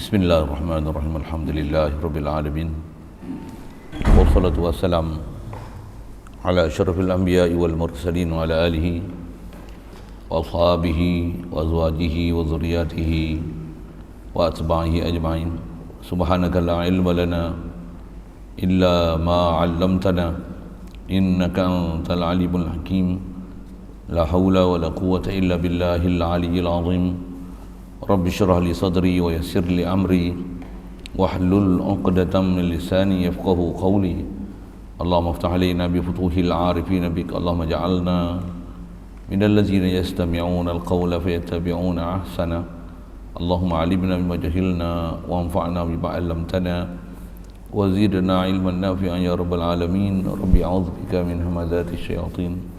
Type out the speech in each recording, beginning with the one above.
Bismillahirrahmanirrahim. Alhamdulillahirabbil alamin. Wassalatu wassalam ala asyrafil anbiya'i wal mursalin wa ala alihi wa ashabihi wa azwajihi wa dzurriyyatihi wa atba'ihi ajma'in. Subhanaka la ilma lana illa ma 'allamtana innaka antal alimul hakim. La haula wa la quwwata illa billahil aliyyil azim. Rabbi syrah li sadri wa yassir li amri wahlul 'uqdatam min lisani yafqahu qawli. Allahumma iftah alaina bi futuhil 'arifin bik. Allahumma ja'alna minal ladzina yastami'una al-qawla fayattabi'una ahsana. Allahumma 'allimna bima jahilna wa anfa'na bima 'allamtana wa zidna 'ilman nafi'an ya rabbal alamin. Rabbi a'udzu bika min hamazati syayatin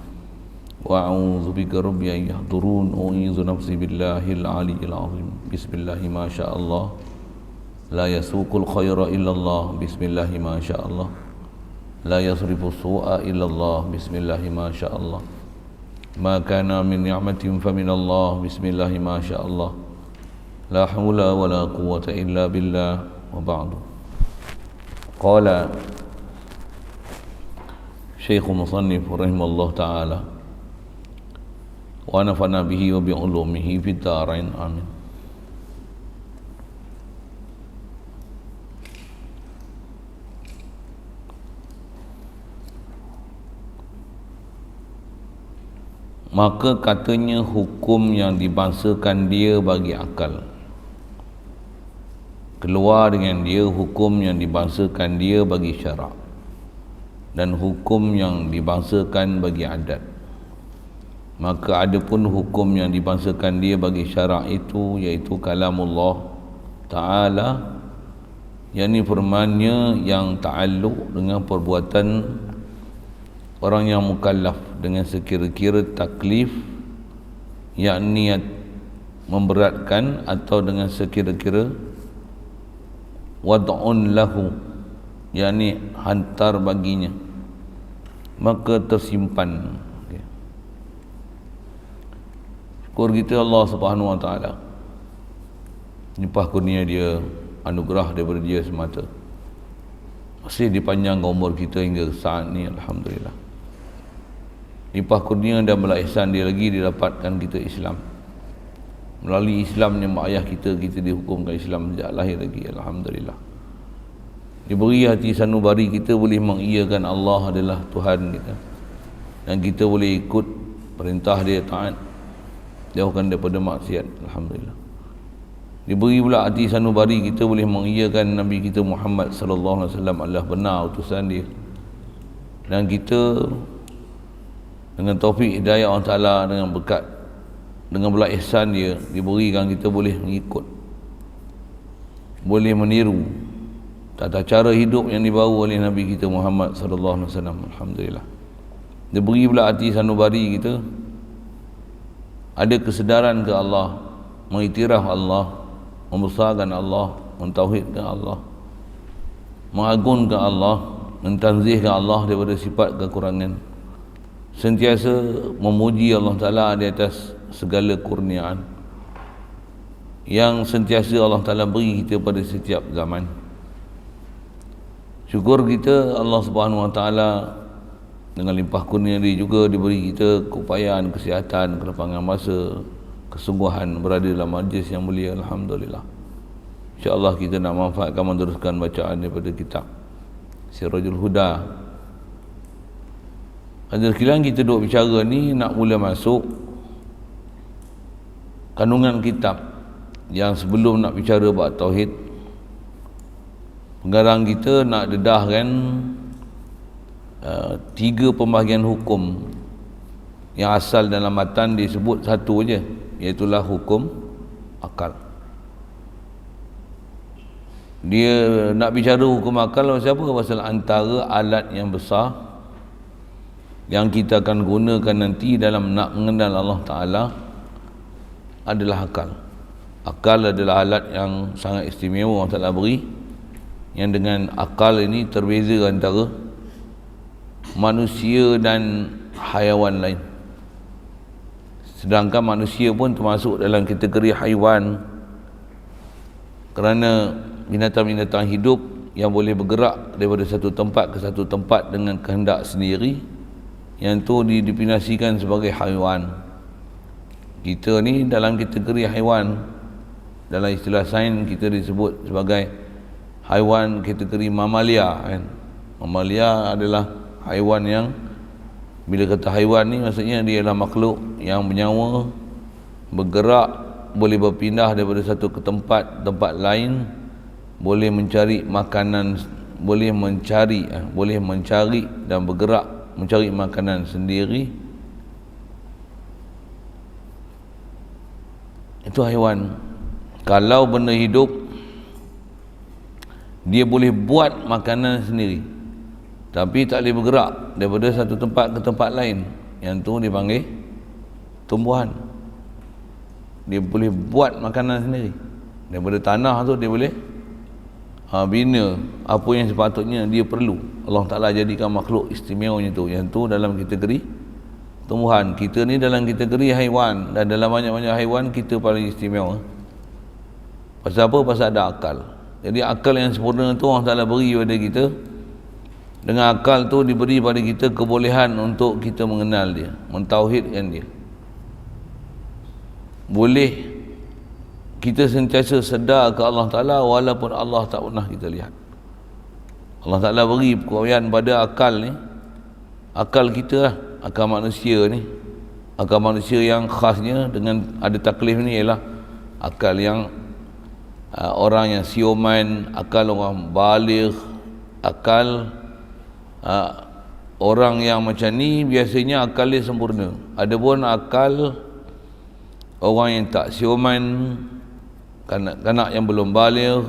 wa a'udzu bika rabbi an yahdurun. U'idzu nafsi billahil aliyyil azim. Bismillah ma syaa Allah, la yasuqul khaira illa Allah. Bismillah ma syaa Allah, la yasrifu su'a illa Allah. Bismillah ma syaa Allah, ma kana min ni'matin fa min Allah. Bismillah ma syaa Allah, la haula wa la quwwata illa billah. Wa ba'du. Qala Syekh Musannif rahimahullah ta'ala wa nafa'na bihi wa bi ulumihi fid dharain amin. Maka katanya hukum yang dibangsakan dia bagi akal, keluar dengan dia hukum yang dibangsakan dia bagi syarak, dan hukum yang dibangsakan bagi adat. Maka ada pun hukum yang dibangsakan dia bagi syarak itu, iaitu kalamullah ta'ala, yakni firman-Nya yang ta'alluq dengan perbuatan orang yang mukallaf dengan sekira-kira taklif, yakni memberatkan, atau dengan sekira-kira wad'un lahu, yakni hantar baginya, maka tersimpan. Syukur kita Allah Subhanahu wa taala, limpah kurnia dia, anugerah daripada dia semata, masih dipanjangkan umur kita hingga saat ni, alhamdulillah. Limpah kurnia dan belas ihsan dia lagi didapatkan kita Islam. Melalui Islamnya mak ayah kita dihukumkan Islam sejak lahir lagi, alhamdulillah. Diberi hati sanubari kita boleh mengiyakan Allah adalah Tuhan kita, dan kita boleh ikut perintah dia, taat, jauhkan daripada maksiat, alhamdulillah. Diberi pula hati sanubari kita boleh mengiyakan Nabi kita Muhammad sallallahu alaihi wasallam adalah benar utusan dia, dan kita dengan taufik hidayah Allah Ta'ala, dengan berkat, dengan belas ihsan dia, diberikan kita boleh mengikut, boleh meniru tata cara hidup yang dibawa oleh Nabi kita Muhammad sallallahu alaihi wasallam, alhamdulillah. Diberi pula hati sanubari kita ada kesedaran ke Allah, mengiktiraf Allah, membesarkan Allah, mentauhidkan Allah, mengagungkan Allah, mentanzihkan Allah daripada sifat kekurangan, sentiasa memuji Allah Ta'ala di atas segala kurniaan yang sentiasa Allah Ta'ala beri kita pada setiap zaman. Syukur kita Allah Subhanahu wa taala, dengan limpah kurnia dia juga diberi kita keupayaan, kesihatan, kelapangan masa, kesungguhan berada dalam majlis yang mulia, alhamdulillah. InsyaAllah kita nak manfaatkan meneruskan bacaan daripada kitab Sirajul Huda. Ada sekalian kita duk bicara ni, nak mula masuk kandungan kitab yang sebelum nak bicara bab tauhid, pengarang kita nak dedahkan tiga pembahagian hukum yang asal dalam matan disebut satu aja, iaitulah hukum akal. Dia nak bicara hukum akal pasal apa? Pasal antara alat yang besar yang kita akan gunakan nanti dalam nak mengenal Allah Ta'ala adalah akal. Akal adalah alat yang sangat istimewa Allah Ta'ala beri, yang dengan akal ini terbeza antara manusia dan haiwan lain. Sedangkan manusia pun termasuk dalam kategori haiwan Kerana binatang-binatang hidup yang boleh bergerak daripada satu tempat ke satu tempat dengan kehendak sendiri, yang tu didefinisikan sebagai haiwan. Kita ni dalam kategori haiwan, dalam istilah sains kita disebut sebagai haiwan kategori mamalia kan. Mamalia adalah haiwan yang, bila kata haiwan ni maksudnya dia adalah makhluk yang bernyawa, bergerak, boleh berpindah daripada satu ke tempat lain, boleh mencari makanan, boleh mencari dan bergerak mencari makanan sendiri. Itu haiwan. Kalau benda hidup, dia boleh buat makanan sendiri tapi tak boleh bergerak daripada satu tempat ke tempat lain, yang tu dipanggil tumbuhan. Dia boleh buat makanan sendiri daripada tanah tu, dia boleh bina apa yang sepatutnya dia perlu. Allah Ta'ala jadikan makhluk istimewanya tu, yang tu dalam kategori tumbuhan. Kita ni dalam kategori haiwan, dan dalam banyak-banyak haiwan kita paling istimewa. Pasal apa? Pasal ada akal. Jadi akal yang sempurna tu Allah Ta'ala beri pada kita. Dengan akal tu diberi pada kita kebolehan untuk kita mengenal dia, mentauhidkan dia. Boleh kita sentiasa sedar ke Allah Ta'ala walaupun Allah tak pernah kita lihat. Allah Ta'ala beri kurniaan pada akal ni, akal kita lah, akal manusia ni. Akal manusia yang khasnya dengan ada taklif ni ialah akal yang orang yang sioman, akal orang baligh, akal orang yang macam ni biasanya akal dia sempurna. Adapun akal orang yang tak sioman, kanak-kanak yang belum baligh,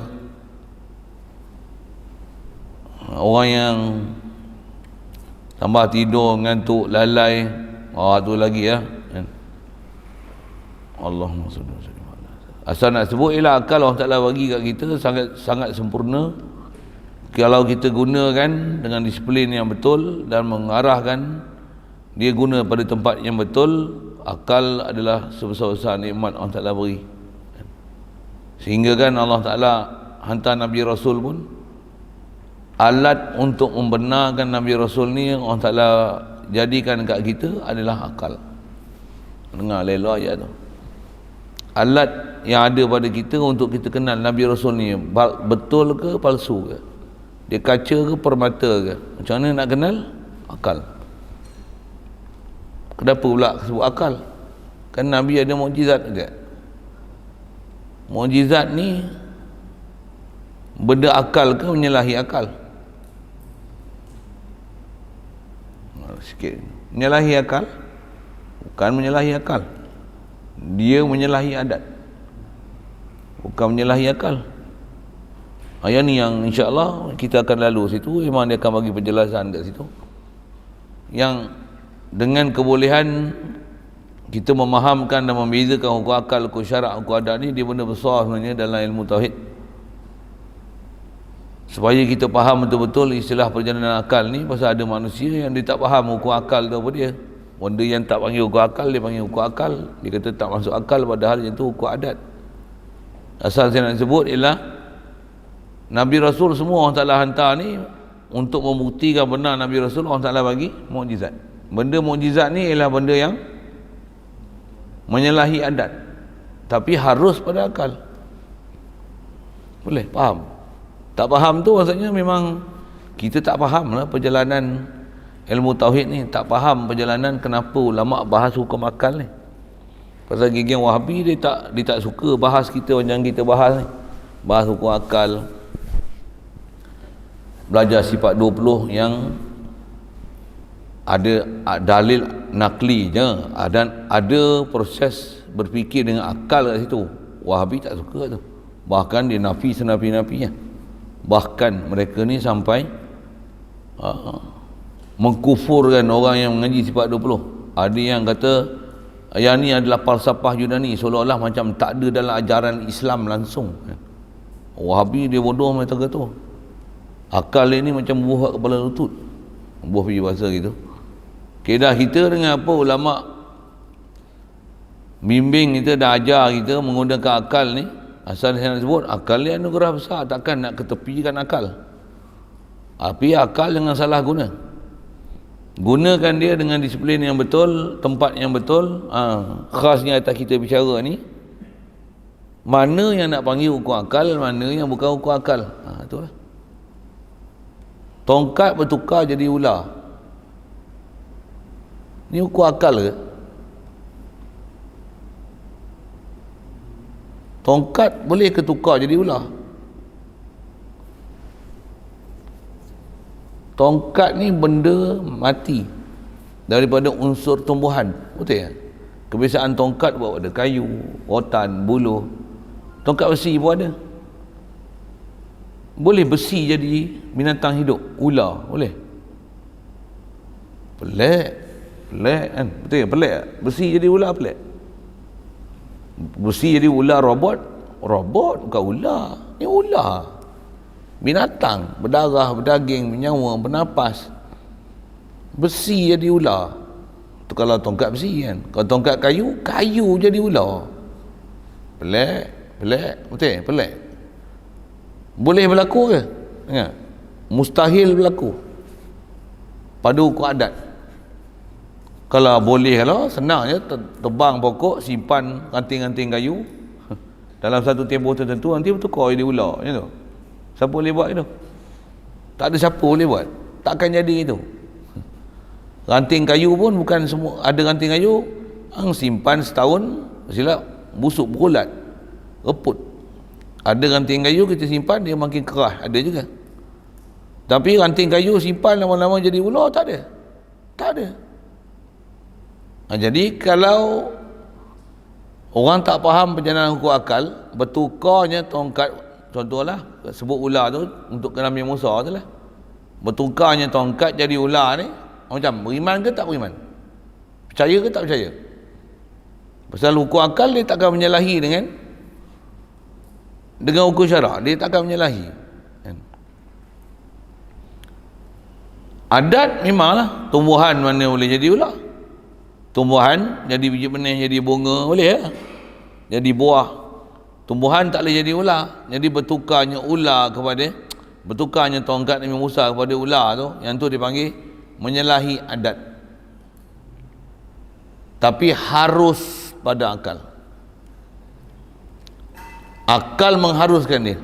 orang yang tambah tidur, ngantuk, lalai, tu lagi ya. Allahumma salli wa sallim. Asal nak sebut ialah akal Allah Ta'ala bagi kat kita sangat sempurna. Kalau kita gunakan dengan disiplin yang betul dan mengarahkan dia guna pada tempat yang betul, akal adalah sebesar-besar nikmat Allah Ta'ala beri. Sehingga kan Allah Ta'ala hantar Nabi Rasul pun, alat untuk membenarkan Nabi Rasul ni Allah Ta'ala jadikan kat kita adalah akal. Dengar lelak ayat tu. Alat yang ada pada kita untuk kita kenal Nabi Rasul ni betul ke palsu ke, dia kaca ke permata ke, macam mana nak kenal? Akal. Kenapa pula sebut akal? Kan Nabi ada mukjizat juga. Mukjizat ni benda akal ke menyalahi akal? Sikit. Menyalahi akal? Bukan menyalahi akal. Dia menyalahi adat, bukan menyalahi akal. Ayat ni yang insya-Allah kita akan lalu situ, memang dia akan bagi penjelasan kat situ. Yang dengan kebolehan kita memahamkan dan membezakan hukum akal, hukum syarak, hukum adat ni, dia benda besar sebenarnya dalam ilmu tauhid. Supaya kita faham betul-betul istilah perjalanan akal ni, pasal ada manusia yang dia tak faham hukum akal tu apa dia. Benda yang tak panggil hukum akal, dia panggil hukum akal. Dia kata tak masuk akal, padahal yang tu hukum adat. Asal saya nak sebut ialah Nabi Rasul semua Allah Ta'ala hantar ni untuk membuktikan benar Nabi Rasul, Allah Ta'ala bagi mukjizat. Benda mukjizat ni ialah benda yang menyalahi adat, tapi harus pada akal. Boleh faham? Tak faham tu maksudnya memang kita tak faham lah perjalanan ilmu tauhid ni, tak faham perjalanan kenapa ulama bahas hukum akal ni. Pasal geng Wahabi dia tak suka bahas kita macam kita bahas ni. Bahas hukum akal, belajar sifat 20 yang ada dalil nakli je, dan ada proses berfikir dengan akal kat situ. Wahabi tak suka tu. Bahkan dia nafi senafi-nafinya. Bahkan mereka ni sampai mengkufurkan orang yang mengaji sifat 20. Ada yang kata yang ni adalah falsafah Yunani, seolah-olah macam tak ada dalam ajaran Islam langsung. Wahabi dia bodoh macam tu. Akal dia ni macam buah kat kepala lutut, buah pergi bahasa gitu. Kedah kita dengan apa ulama bimbing kita, dah ajar kita menggunakan akal ni, Asal saya nak sebut, akal ni anugerah besar, takkan nak ketepikan akal. Tapi akal jangan salah guna. Gunakan dia dengan disiplin yang betul, tempat yang betul. Khasnya atas kita bicara ni, mana yang nak panggil ukur akal, mana yang bukan ukur akal. Itulah. Tongkat bertukar jadi ular. Ni ukur akal ke? Tongkat boleh ketukar jadi ular? Tongkat ni benda mati daripada unsur tumbuhan, betul ya? Kebiasaan tongkat buat ada kayu, rotan, buluh. Tongkat besi pun ada. Boleh besi jadi binatang hidup, ular, boleh? Pelik kan? Betul ya? Pelik tak? Besi jadi ular pelik. Besi jadi ular robot bukan ular. Ni ular, binatang berdarah, berdaging, bernyawa, bernapas. Besi jadi ular. Tu kalau tongkat besi kan. Kalau tongkat kayu jadi ular. Pelik. Betul? Pelik. Boleh berlaku ke? Ingat? Mustahil berlaku pada hukum adat. Kalau boleh, kalau senang je, tebang pokok, simpan ranting-ranting kayu dalam satu tempoh tertentu, nanti bertukar jadi ular macam tu. Siapa boleh buat itu? Tak ada siapa boleh buat. Takkan jadi itu. Ranting kayu pun bukan semua. Ada ranting kayu simpan setahun, silap busuk berulat, reput. Ada ranting kayu kita simpan, dia makin keras, ada juga. Tapi ranting kayu simpan lama-lama jadi ular, tak ada. Jadi kalau orang tak faham perjalanan hukum akal, bertukarnya tongkat, contohlah sebut ular tu untuk Nabi Musa tu lah, bertukarnya tongkat jadi ular ni, macam beriman ke tak beriman, percaya ke tak percaya? Pasal hukum akal dia takkan menyalahi dengan hukum syarak, dia takkan menyalahi. Adat memanglah tumbuhan mana boleh jadi ular. Tumbuhan jadi biji benih, jadi bunga, boleh ya? Jadi buah. Tumbuhan tak boleh jadi ular. Jadi bertukarnya tongkat Nabi Musa kepada ular tu, yang tu dipanggil menyalahi adat. Tapi harus pada akal. Akal mengharuskan dia.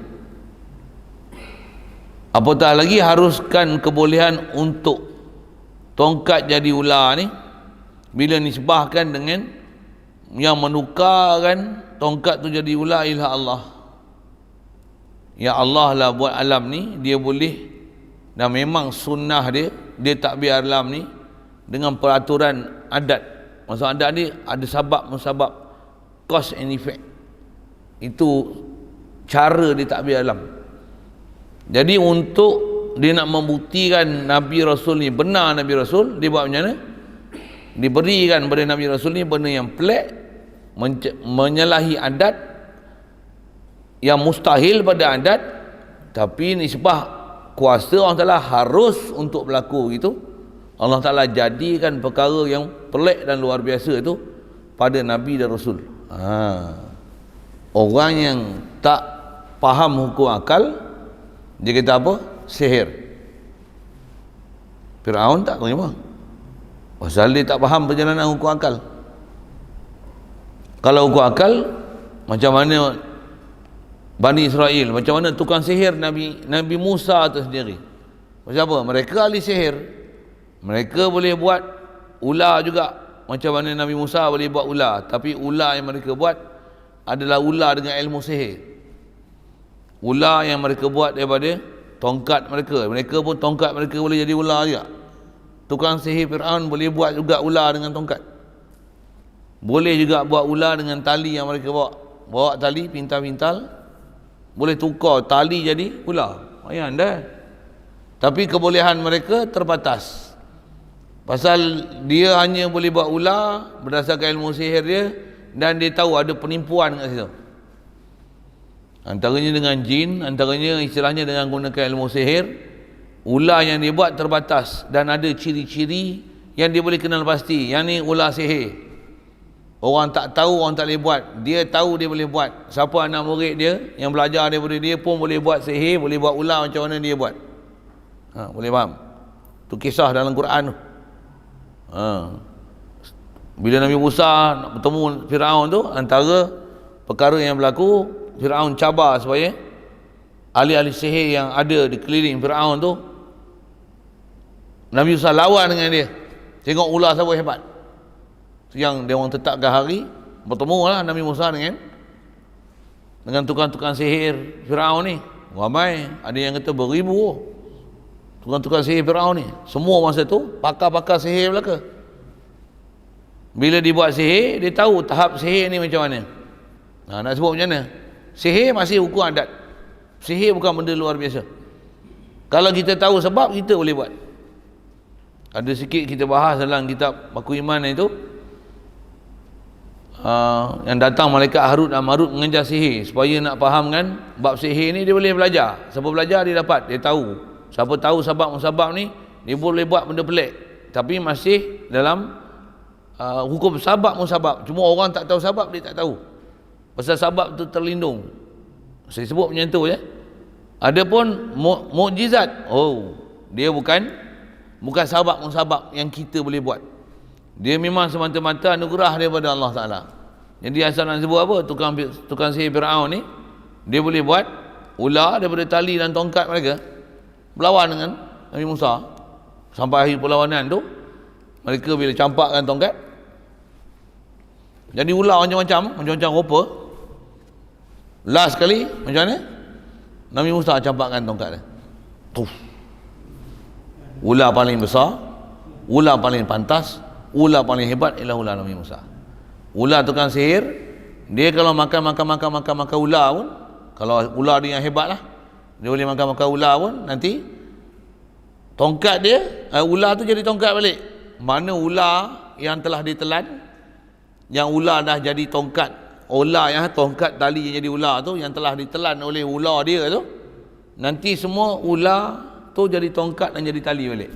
Apatah lagi haruskan kebolehan untuk tongkat jadi ular ni bila nisbahkan dengan yang menukarkan tongkat tu jadi ular ialah Allah. Ya Allah lah buat alam ni, dia boleh, dan memang sunnah dia takbir alam ni dengan peraturan adat. Maksud adat ni ada sabab musabab, cause and effect. Itu cara dia takbir alam. Jadi untuk dia nak membuktikan Nabi Rasul ni benar Nabi Rasul, dia buat macam mana? Diberikan pada Nabi Rasul ni benda yang pelik, menyalahi adat, yang mustahil pada adat, tapi nisbah kuasa Allah Ta'ala harus untuk berlaku gitu. Allah Ta'ala jadikan perkara yang pelik dan luar biasa itu pada Nabi dan Rasul. Orang yang tak faham hukum akal, dia kata apa? Sihir. Firaun tak terima. Pasal dia tak faham perjalanan hukum akal. Kalau hukum akal, macam mana Bani Israel, macam mana tukang sihir Nabi Musa tu sendiri. Macam apa? Mereka ahli sihir. Mereka boleh buat ular juga. Macam mana Nabi Musa boleh buat ular. Tapi ular yang mereka buat adalah ular dengan ilmu sihir. Ular yang mereka buat daripada tongkat mereka. Mereka pun tongkat mereka boleh jadi ular juga. Tukang sihir Fir'aun boleh buat juga ular dengan tongkat. Boleh juga buat ular dengan tali yang mereka bawa tali, pintal-pintal, boleh tukar tali jadi ular. Ayah anda. Tapi kebolehan mereka terbatas. Pasal dia hanya boleh buat ular berdasarkan ilmu sihir dia, dan dia tahu ada penipuan kat situ. Antaranya dengan jin, antaranya istilahnya dengan gunakan ilmu sihir. Ular yang dia buat terbatas dan ada ciri-ciri yang dia boleh kenal pasti. Yang ni ular sihir. Orang tak tahu, orang tak boleh buat. Dia tahu dia boleh buat. Siapa anak murid dia yang belajar daripada dia pun boleh buat sihir, boleh buat ular macam mana dia buat. Boleh faham? Tu kisah dalam Quran tu. Bila Nabi Musa nak bertemu Firaun tu, antara perkara yang berlaku, Firaun cabar supaya ahli-ahli sihir yang ada di keliling Firaun tu, Nabi Musa lawan dengan dia. Tengok ular siapa hebat. Yang dia orang tetapkan hari, bertemu lah Nabi Musa dengan tukang-tukang sihir Firaun ni. Ramai, ada yang kata beribu tukang-tukang sihir Firaun ni. Semua masa tu pakar-pakar sihir belaka. Bila dia buat sihir, dia tahu tahap sihir ni macam mana. Nak sebut macam mana? Sihir masih hukum adat. Sihir bukan benda luar biasa. Kalau kita tahu sebab, kita boleh buat. Ada sikit kita bahas dalam kitab Baku Iman itu, yang datang malaikat Harut dan Marut mengajar sihir. Supaya nak fahamkan bab sihir ni, dia boleh belajar. Siapa belajar dia dapat, dia tahu. Siapa tahu sebab-musabab ni, dia boleh buat benda pelik. Tapi masih dalam hukum sabab-musabab. Cuma orang tak tahu sabab, dia tak tahu. Pasal sabab tu terlindung. Saya sebut macam tu ya. Adapun mukjizat, dia bukan sabab-musabab yang kita boleh buat. Dia memang semata-mata anugerah daripada Allah Ta'ala. Jadi asal nak sebut apa? Tukang sihir Firaun ni, dia boleh buat ular daripada tali dan tongkat mereka, berlawan dengan Nabi Musa. Sampai akhir perlawanan tu, mereka bila campakkan tongkat, jadi ular macam-macam rupa. Last sekali, macam mana? Nabi Musa campakkan tongkat dia. Ular paling besar, ular paling pantas, ular paling hebat ialah ular Nabi Musa. Ular tukang sihir, dia kalau makan ular pun, kalau ular dia yang hebat lah, dia boleh makan ular pun, nanti tongkat dia, ular tu jadi tongkat balik. Mana ular yang telah ditelan, yang ular dah jadi tongkat, ular yang tongkat tali yang jadi ular tu, yang telah ditelan oleh ular dia tu, nanti semua ular tu jadi tongkat dan jadi tali balik.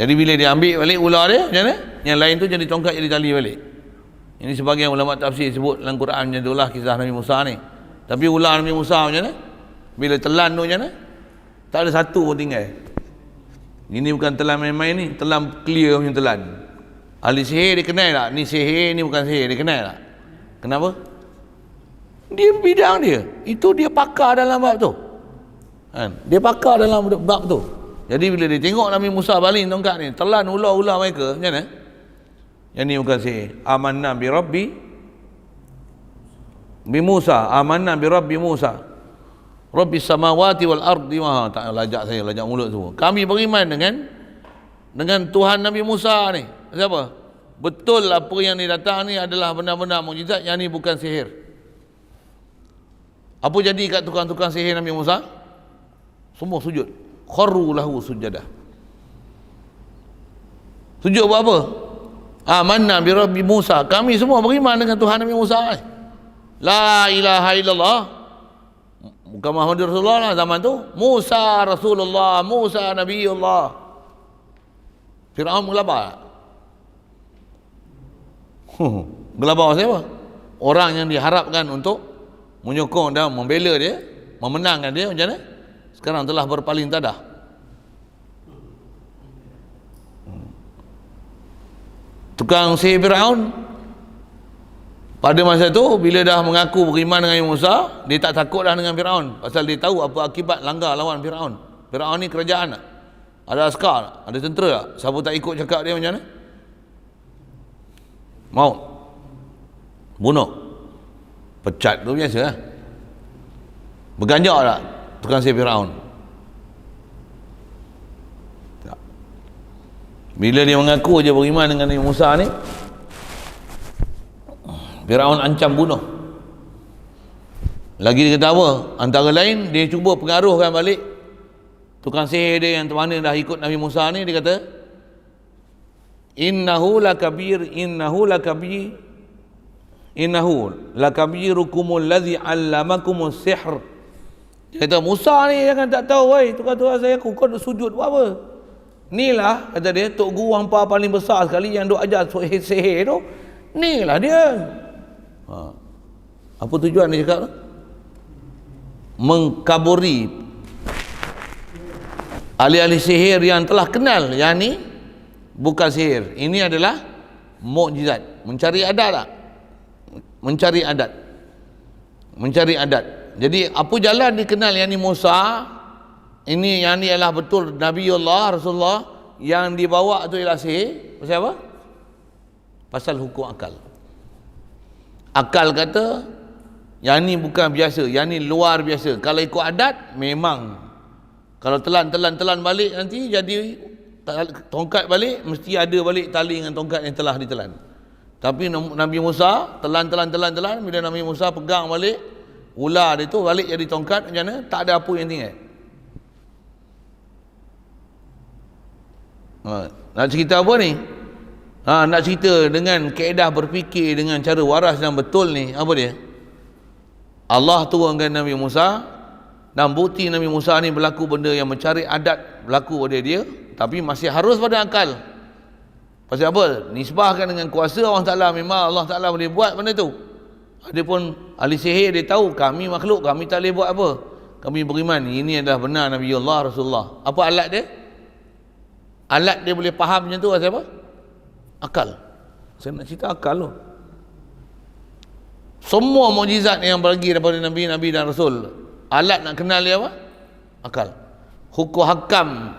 Jadi bila dia ambil balik ular dia, macam mana? Yang lain tu jadi tongkat, jadi tali balik. Ini sebagian ulama tafsir sebut dalam Quran macam itulah kisah Nabi Musa ni. Tapi ular Nabi Musa macam mana? Bila telan tu macam mana? Tak ada satu pun tinggal. Ini bukan telan main-main ni, telan clear punya telan. Ahli sihir dia kenal tak? Ni sihir, ni bukan sihir, dia kenal tak? Kenapa? Dia bidang dia. Itu dia pakar dalam bab tu. Dia pakar dalam bab tu. Jadi bila dia tengok Nabi Musa baling tongkat ni, telan ular-ular mereka, macam mana? Yang ni bukan sihir. Amanna bi Rabbi Musa, amanna bi Rabbi Musa. Rabbis samawati wal ardi tak lajak saya, lajak mulut semua. Kami beriman dengan Tuhan Nabi Musa ni. Siapa? Betul apa yang ni datang ni adalah benar-benar mukjizat, yang ni bukan sihir. Apa jadi kat tukang-tukang sihir Nabi Musa? Semua sujud. Kharru lahu sujadah. Sujud buat apa? Amanna bi Rabbi Musa. Kami semua beriman dengan Tuhan Nabi Musa ni. La ilaha illallah. Bukan Muhammad Rasulullah lah zaman tu. Musa Rasulullah, Musa Nabiullah. Firaun menggelabah. Gelabah siapa? Orang yang diharapkan untuk menyokong dan membela dia, memenangkan dia, macam mana? Sekarang telah berpaling tadah. Tukang sihir Firaun pada masa tu, bila dah mengaku beriman dengan Musa, dia tak takut dah dengan Firaun, pasal dia tahu apa akibat langgar lawan Firaun. Firaun ni kerajaan tak? Ada askar, ada tentera tak? Siapa tak ikut cakap dia macam mana? Maut, bunuh, pecat tu biasa lah. Berganjak tak tukang sihir Firaun? Tak. Bila dia mengaku je beriman dengan Nabi Musa ni, Firaun ancam bunuh. Lagi dia kata apa? Antara lain, dia cuba pengaruhkan balik tukang sihir dia yang mana dah ikut Nabi Musa ni. Dia kata, innahu lakabirukumul ladzi 'allamakumus sihr. Dia kata, Musa ni jangan tak tahu, woi, tukang-tukang saya, kau sujud buat apa? Ni lah, kata dia, tok guru hampa paling besar sekali yang duk ajar sihir tu. Ni lah dia. Apa tujuan dia cakap tu? Mengkaburi ahli-ahli sihir yang telah kenal yang ni bukan sihir. Ini adalah mukjizat. Mencari adat tak? Mencari adat. Mencari adat. Jadi apa jalan dikenal yang ni Musa? Ini yang ni adalah betul Nabiullah Rasulullah, yang dibawa tu ialah sihir. Pasal apa? Pasal hukum akal. Akal kata yang ni bukan biasa, yang ni luar biasa. Kalau ikut adat memang, kalau telan balik nanti jadi tongkat balik, mesti ada balik tali dengan tongkat yang telah ditelan. Tapi Nabi Musa telan, bila Nabi Musa pegang balik ular dia tu balik jadi tongkat, macam mana? Tak ada apa yang tinggal. Nak cerita apa ni? Nak cerita dengan kaedah berfikir dengan cara waras dan betul ni. Apa dia? Allah turunkan Nabi Musa, dan bukti Nabi Musa ni berlaku benda yang mencari adat berlaku pada dia, tapi masih harus pada akal. Pasal apa? Nisbahkan dengan kuasa Allah Ta'ala. Memang Allah Ta'ala boleh buat benda tu. Adapun ahli sihir dia tahu kami makhluk, kami tak boleh buat apa. Kami beriman ini adalah benar Nabi Allah Rasulullah. Apa alat dia? Alat dia boleh faham macam tu pasal apa? Akal. Saya nak cerita akal tu. Semua mukjizat yang bagi daripada Nabi dan Rasul, alat nak kenal dia apa? Akal. Hukum hakam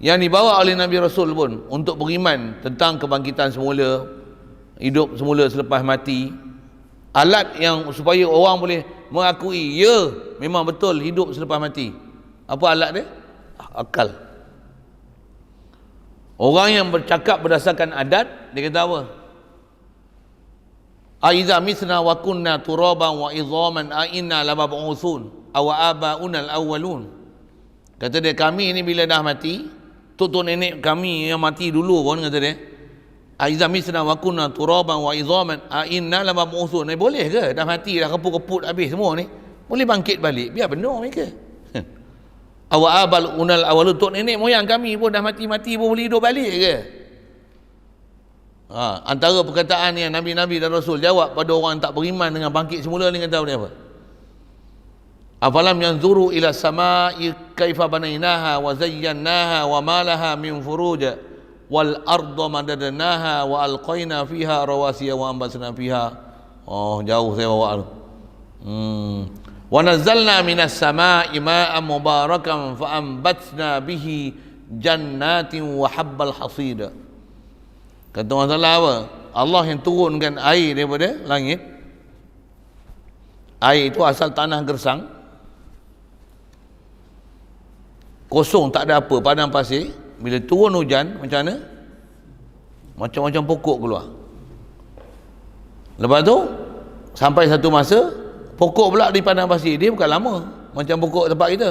yang dibawa oleh Nabi Rasul pun untuk beriman tentang kebangkitan semula, hidup semula selepas mati. Alat yang supaya orang boleh mengakui, ya memang betul hidup selepas mati. Apa alat dia? Akal. Orang yang bercakap berdasarkan adat, dia kata apa? Aiza misna wa kunna turaban wa idhaman a inna lamab'uthun aw aba'una al-awwalun. Kata dia, kami ni bila dah mati, tok nenek kami yang mati dulu pun, kata dia, aiza misna wa kunna turaban wa idhaman a inna lamab'uthun. Boleh ke dah mati, dah keput-keput habis semua ni, boleh bangkit balik? Biar benar mereka. Awa abal unal awalu, tok nenek moyang kami pun dah mati-mati pun boleh hidup balik ke? Antara perkataan yang Nabi-Nabi dan Rasul jawab pada orang tak beriman dengan bangkit semula ni, kata dia apa? Afalam yanzuru ila samai kaifa banainaha wa zayyanaha wa malaha min furuj wal arda madadnaha wa alqaina fiha rawasiya wa ambasna fiha. Jauh saya bawa tu. Wa nazzalna minas samai ma'an mubarakan fa ambatna bihi jannatin wa habbal hasida. Kata orang salah apa? Allah yang turunkan air daripada langit. Air itu asal tanah gersang, kosong, tak ada apa, padang pasir. Bila turun hujan, macam mana? Macam-macam pokok keluar. Lepas tu sampai satu masa, pokok pula di padang pasir dia bukan lama macam pokok tempat kita.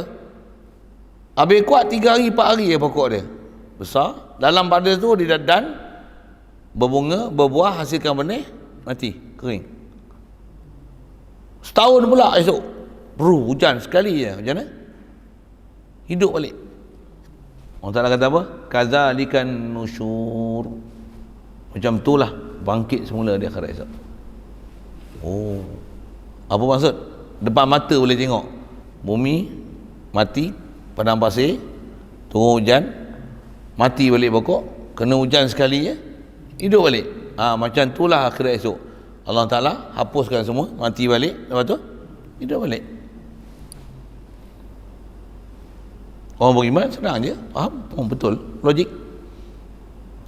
Habis kuat 3 hari 4 hari ya pokok dia. Besar, dalam pada tu dia dan berbunga, berbuah, hasilkan benih, mati, kering. Setahun pula esok hujan sekali je, macam mana? Hidup balik. Allah Ta'ala kata apa? Kadzalikan nusyur. Macam itulah bangkit semula di akhirat esok. Apa maksud? Depan mata boleh tengok bumi mati, padang pasir, turun hujan, mati balik pokok, kena hujan sekali je, hidup balik. Macam itulah akhirat esok. Allah Ta'ala hapuskan semua, mati balik, lepas tu hidup balik. Orang beriman senang je, faham? Betul, logik.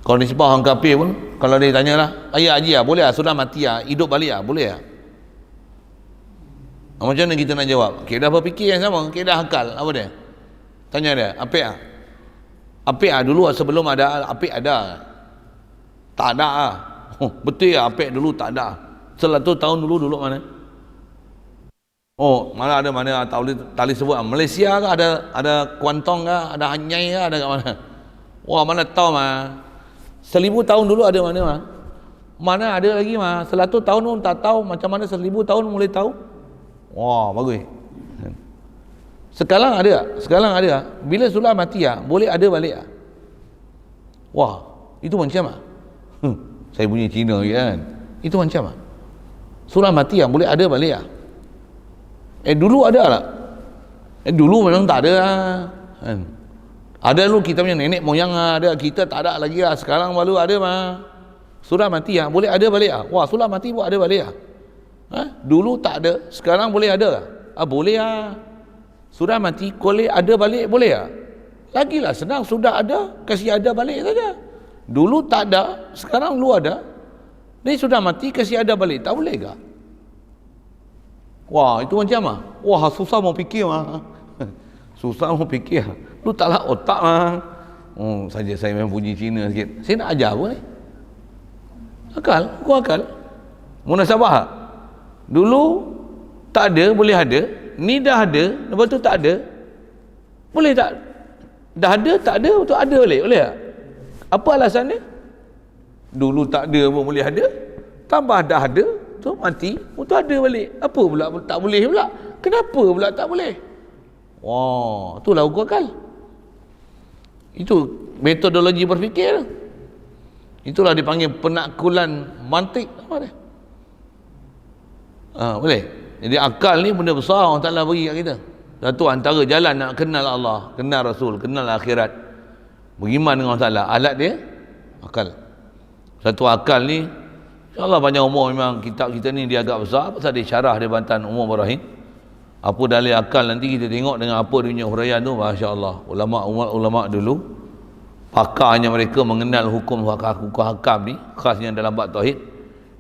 Kalau nisbah orang kafir pun, kalau dia tanyalah, ayah haji boleh lah, sudah mati hidup balik boleh lah. Macam mana kita nak jawab? Kaedah berfikir yang sama, kaedah akal. Apa dia? Tanya dia, apik apik dulu sebelum ada apik ada. Tak ada betul ya, apik dulu tak ada. 100 tahun dulu mana? Mana ada, mana tak boleh sebut. Malaysia ke ada Kuantong ke, ada Hanyai ke, ada kat mana? Wah, mana tahu mah. 1000 tahun dulu ada mana mah? Mana ada lagi mah? 100 tahun pun tak tahu, macam mana 1000 tahun boleh tahu? Wah, bagus. Sekarang ada. Bila sudah mati boleh ada balik. Wah, itu macam mana? Saya punya Cina kan. Itu macam mana? Surah mati yang boleh ada balik lah. Dulu ada lah. Dulu memang tak ada lah. Kan? Ada dulu kita punya nenek moyang ada, kita tak ada lagi lah. Sekarang baru ada mah. Surah mati lah, boleh ada balik lah. Wah, surah mati pun ada balik lah. Dulu tak ada, sekarang boleh ada lah. Boleh lah. Surah mati, boleh ada balik, boleh lah. Lagilah senang, sudah ada, kasih ada balik saja. Dulu tak ada, sekarang lu ada. Ni sudah mati, kasih ada balik, tak boleh ke? Wah, itu macam mana? Wah, susah mau fikir mah. Susah mau fikir. Lu taklah otak mah. Saja saya memang puji Cina sikit. Saya nak ajar apa ni? Akal, aku akal. Munasabah. Dulu tak ada, boleh ada. Ni dah ada, lepas tu tak ada. Boleh tak? Dah ada, tak ada, betul ada balik. Boleh tak? Apa alasan dia? Dulu tak ada pun boleh ada. Tambah dah ada, tu mati, betul ada balik. Apa pula tak boleh pula? Kenapa pula tak boleh? Wah, itulah ukur akal. Itu metodologi berfikir. Itulah dipanggil penakkulan mantik. Apa dia? Boleh. Jadi akal ni benda besar Allah Ta'ala bagi kat kita. Satu antara jalan nak kenal Allah, kenal Rasul, kenal akhirat, beriman dengan Allah Ta'ala, alat dia akal. Satu akal ni insyaAllah panjang umur. Memang kitab kita ni dia agak besar pasal dia syarah dia Bantan Umar Ibrahim. Apa dalil akal nanti kita tengok dengan apa dia punya huraian tu. Masya Allah, ulama dulu pakarnya mereka mengenal hukum hakam ni, khasnya dalam bab tauhid.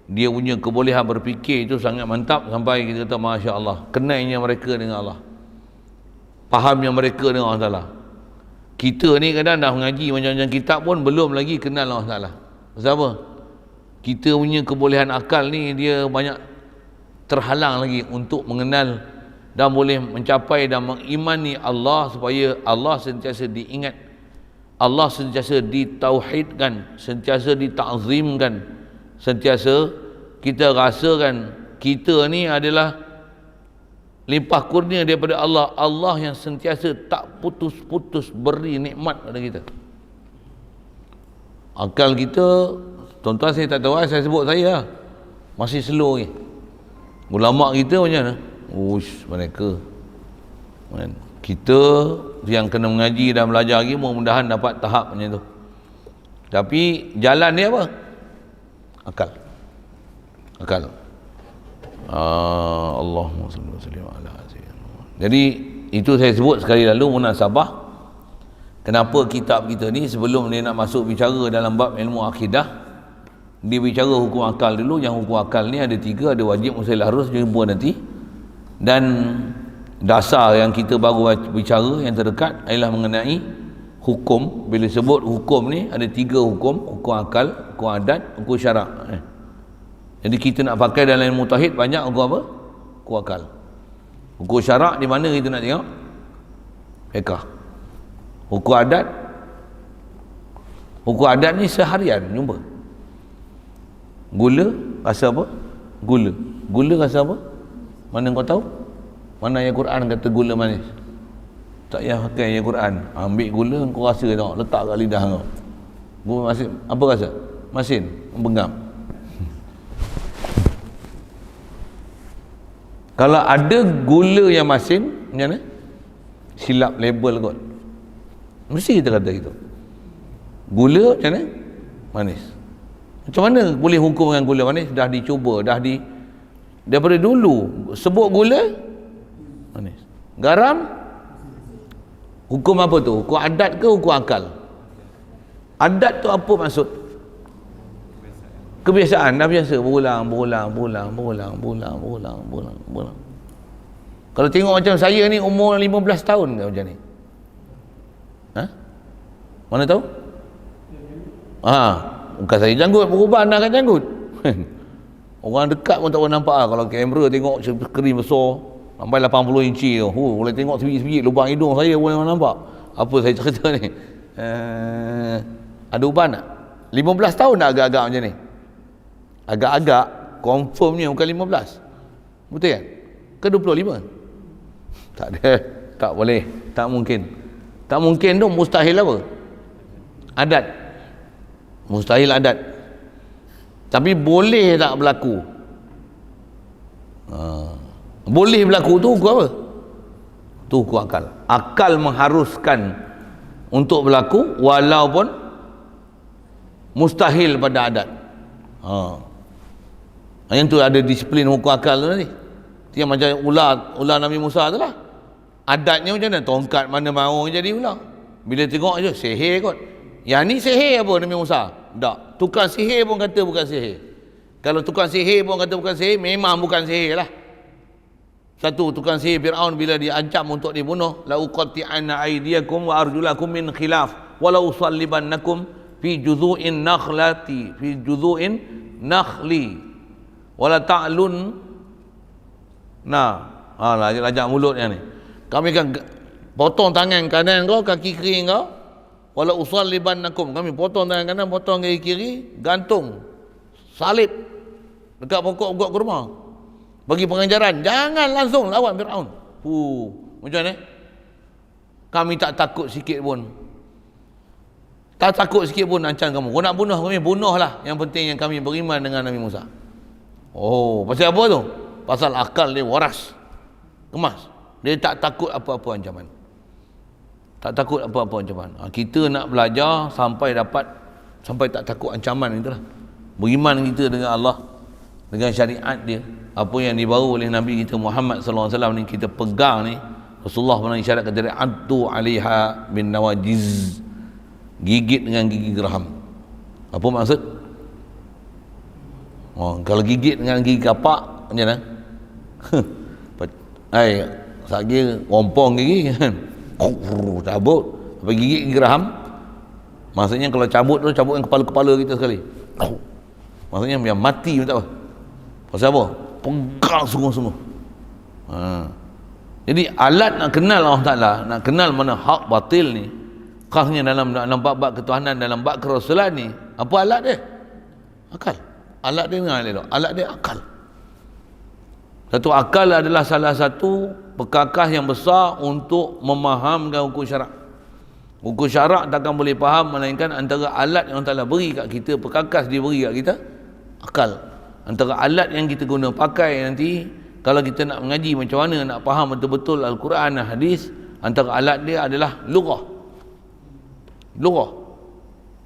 Dia punya kebolehan berfikir itu sangat mantap sampai kita kata Masya Allah, kenainya mereka dengan Allah, fahamnya mereka dengan Allah Ta'ala. Kita ni kadang dah mengaji macam-macam kitab pun belum lagi kenal Allah Ta'ala. Sebab apa? Kita punya kebolehan akal ni dia banyak terhalang lagi untuk mengenal dan boleh mencapai dan mengimani Allah, supaya Allah sentiasa diingat, Allah sentiasa ditauhidkan, sentiasa ditakzimkan, sentiasa kita rasakan kita ni adalah limpah kurnia daripada Allah. Allah yang sentiasa tak putus-putus beri nikmat pada kita. Akal kita, tuan-tuan saya tak tahu, saya sebut saya masih slow ni. Ulama kita macam mana? Mereka kita yang kena mengaji dan belajar lagi, mudah-mudahan dapat tahap macam tu. Tapi jalan dia apa? Akal. Allahumma salli wa sallim ala sayyidina. Jadi itu saya sebut sekali lalu munasabah. Kenapa kitab kita ni sebelum dia nak masuk bicara dalam bab ilmu akidah, dia bicara hukum akal dulu. Yang hukum akal ni ada 3, ada wajib, mustahil, harus, jumpa nanti. Dan dasar yang kita baru bicara yang terdekat adalah mengenai hukum. Bila sebut hukum ni ada 3 hukum: hukum akal, hukum adat, hukum syarak. Jadi kita nak pakai dalam ilmu tauhid banyak hukum apa? Hukum akal. Hukum syarak di mana kita nak tengok? Fiqh. Hukum adat, hukum adat ni seharian jumpa. Gula rasa apa? Gula rasa apa? Mana kau tahu? Mana ayat Quran kata gula manis? Tak payah pakai ayat Quran. Ambil gula kau rasa tengok, letak kat lidah kau. Gula masin, apa rasa? Masin, benggam. Kalau ada gula yang masin, macam mana? Silap label kot. Mesti kita kata gitu. Gula macam mana? Manis. Macam mana boleh hukum dengan gula manis? Dah dicuba, daripada dulu sebut gula manis. Garam, hukum apa tu? Hukum adat ke hukum akal? Adat tu apa maksud? Kebiasaan, dah biasa berulang. Kalau tengok macam saya ni umur 15 tahun ke macam ni? Mana tahu? Bukan saya janggut, berubah anda akan janggut. Orang dekat pun tak boleh nampak lah. Kalau kamera tengok skrin besar sampai 80 inci tu, boleh tengok sebiji-sebiji lubang hidung saya boleh nampak. Apa saya cerita ni? Ada uban tak? 15 tahun dah agak-agak macam ni. Agak-agak confirmnya bukan 15. Betul kan? Ke 25? Tak ada. Tak boleh. Tak mungkin. Tak mungkin tu mustahil apa? Adat. Mustahil adat. Tapi boleh tak berlaku? Boleh berlaku tu hukum apa? Tu hukum akal. Akal mengharuskan untuk berlaku walaupun mustahil pada adat. Yang tu ada disiplin hukum akal tu nanti. Dia macam ular Nabi Musa tu lah. Adatnya macam mana? Tongkat mana mau jadi ular. Bila tengok je sihir kot. Yang ni sihir apa Nabi Musa? Tak. Tukang sihir pun kata bukan sihir. Kalau tukang sihir pun kata bukan sihir, memang bukan sihir lah. Satu, tukang sihir Fir'aun bila diancam untuk dibunuh, la uqatti'anna aydiyakum wa arjulakum min khilaf wa la usallibannakum fi juzu'in nakhli wa la ta'lun. Lajak mulut yang ni. Kami akan potong tangan kanan kau, kaki kiri kau, wala usallibannakum. Kami potong tangan kanan, potong kaki kiri, gantung salib dekat pokok kurma. Bagi pengajaran, jangan langsung lawan Fir'aun. Macam mana? Kami tak takut sikit pun. Tak takut sikit pun ancam kamu. Kau nak bunuh kami, bunuhlah. Yang penting yang kami beriman dengan Nabi Musa. Pasal apa tu? Pasal akal dia waras, kemas. Dia tak takut apa-apa ancaman. Tak takut apa-apa ancaman. Kita nak belajar sampai tak takut ancaman itulah. Beriman kita dengan Allah, dengan syariat dia. Apa yang dibawa oleh Nabi kita Muhammad sallallahu alaihi wasallam ni kita pegang ni. Rasulullah pernah isyarat kata dia, addu 'alaiha bin nawajiz. Gigit dengan gigi geraham. Apa maksud? Kalau gigit dengan gigi kapak macam mana? Sakit rompong gigi kan. Cabut. Apa gigit gigi geraham? Maksudnya kalau cabut tu cabut dengan kepala-kepala kita sekali. Maksudnya biar mati pun tak apa. Pasal apa? Pegang sungguh-sungguh. Jadi alat nak kenal Allah Ta'ala, nak kenal mana hak batil ni, khasnya dalam bab ketuhanan, dalam bab kerasulan ni, apa alat dia? Akal. Alat dia dengan elok. Alat dia akal. Satu, akal adalah salah satu perkakas yang besar untuk memahamkan hukum syarak. Hukum syarak takkan boleh faham melainkan antara alat yang Allah Ta'ala beri kat kita, perkakas dia beri kat kita, akal. Antara alat yang kita guna pakai nanti kalau kita nak mengaji macam mana nak faham betul-betul Al-Quran dan hadis, antara alat dia adalah lughah.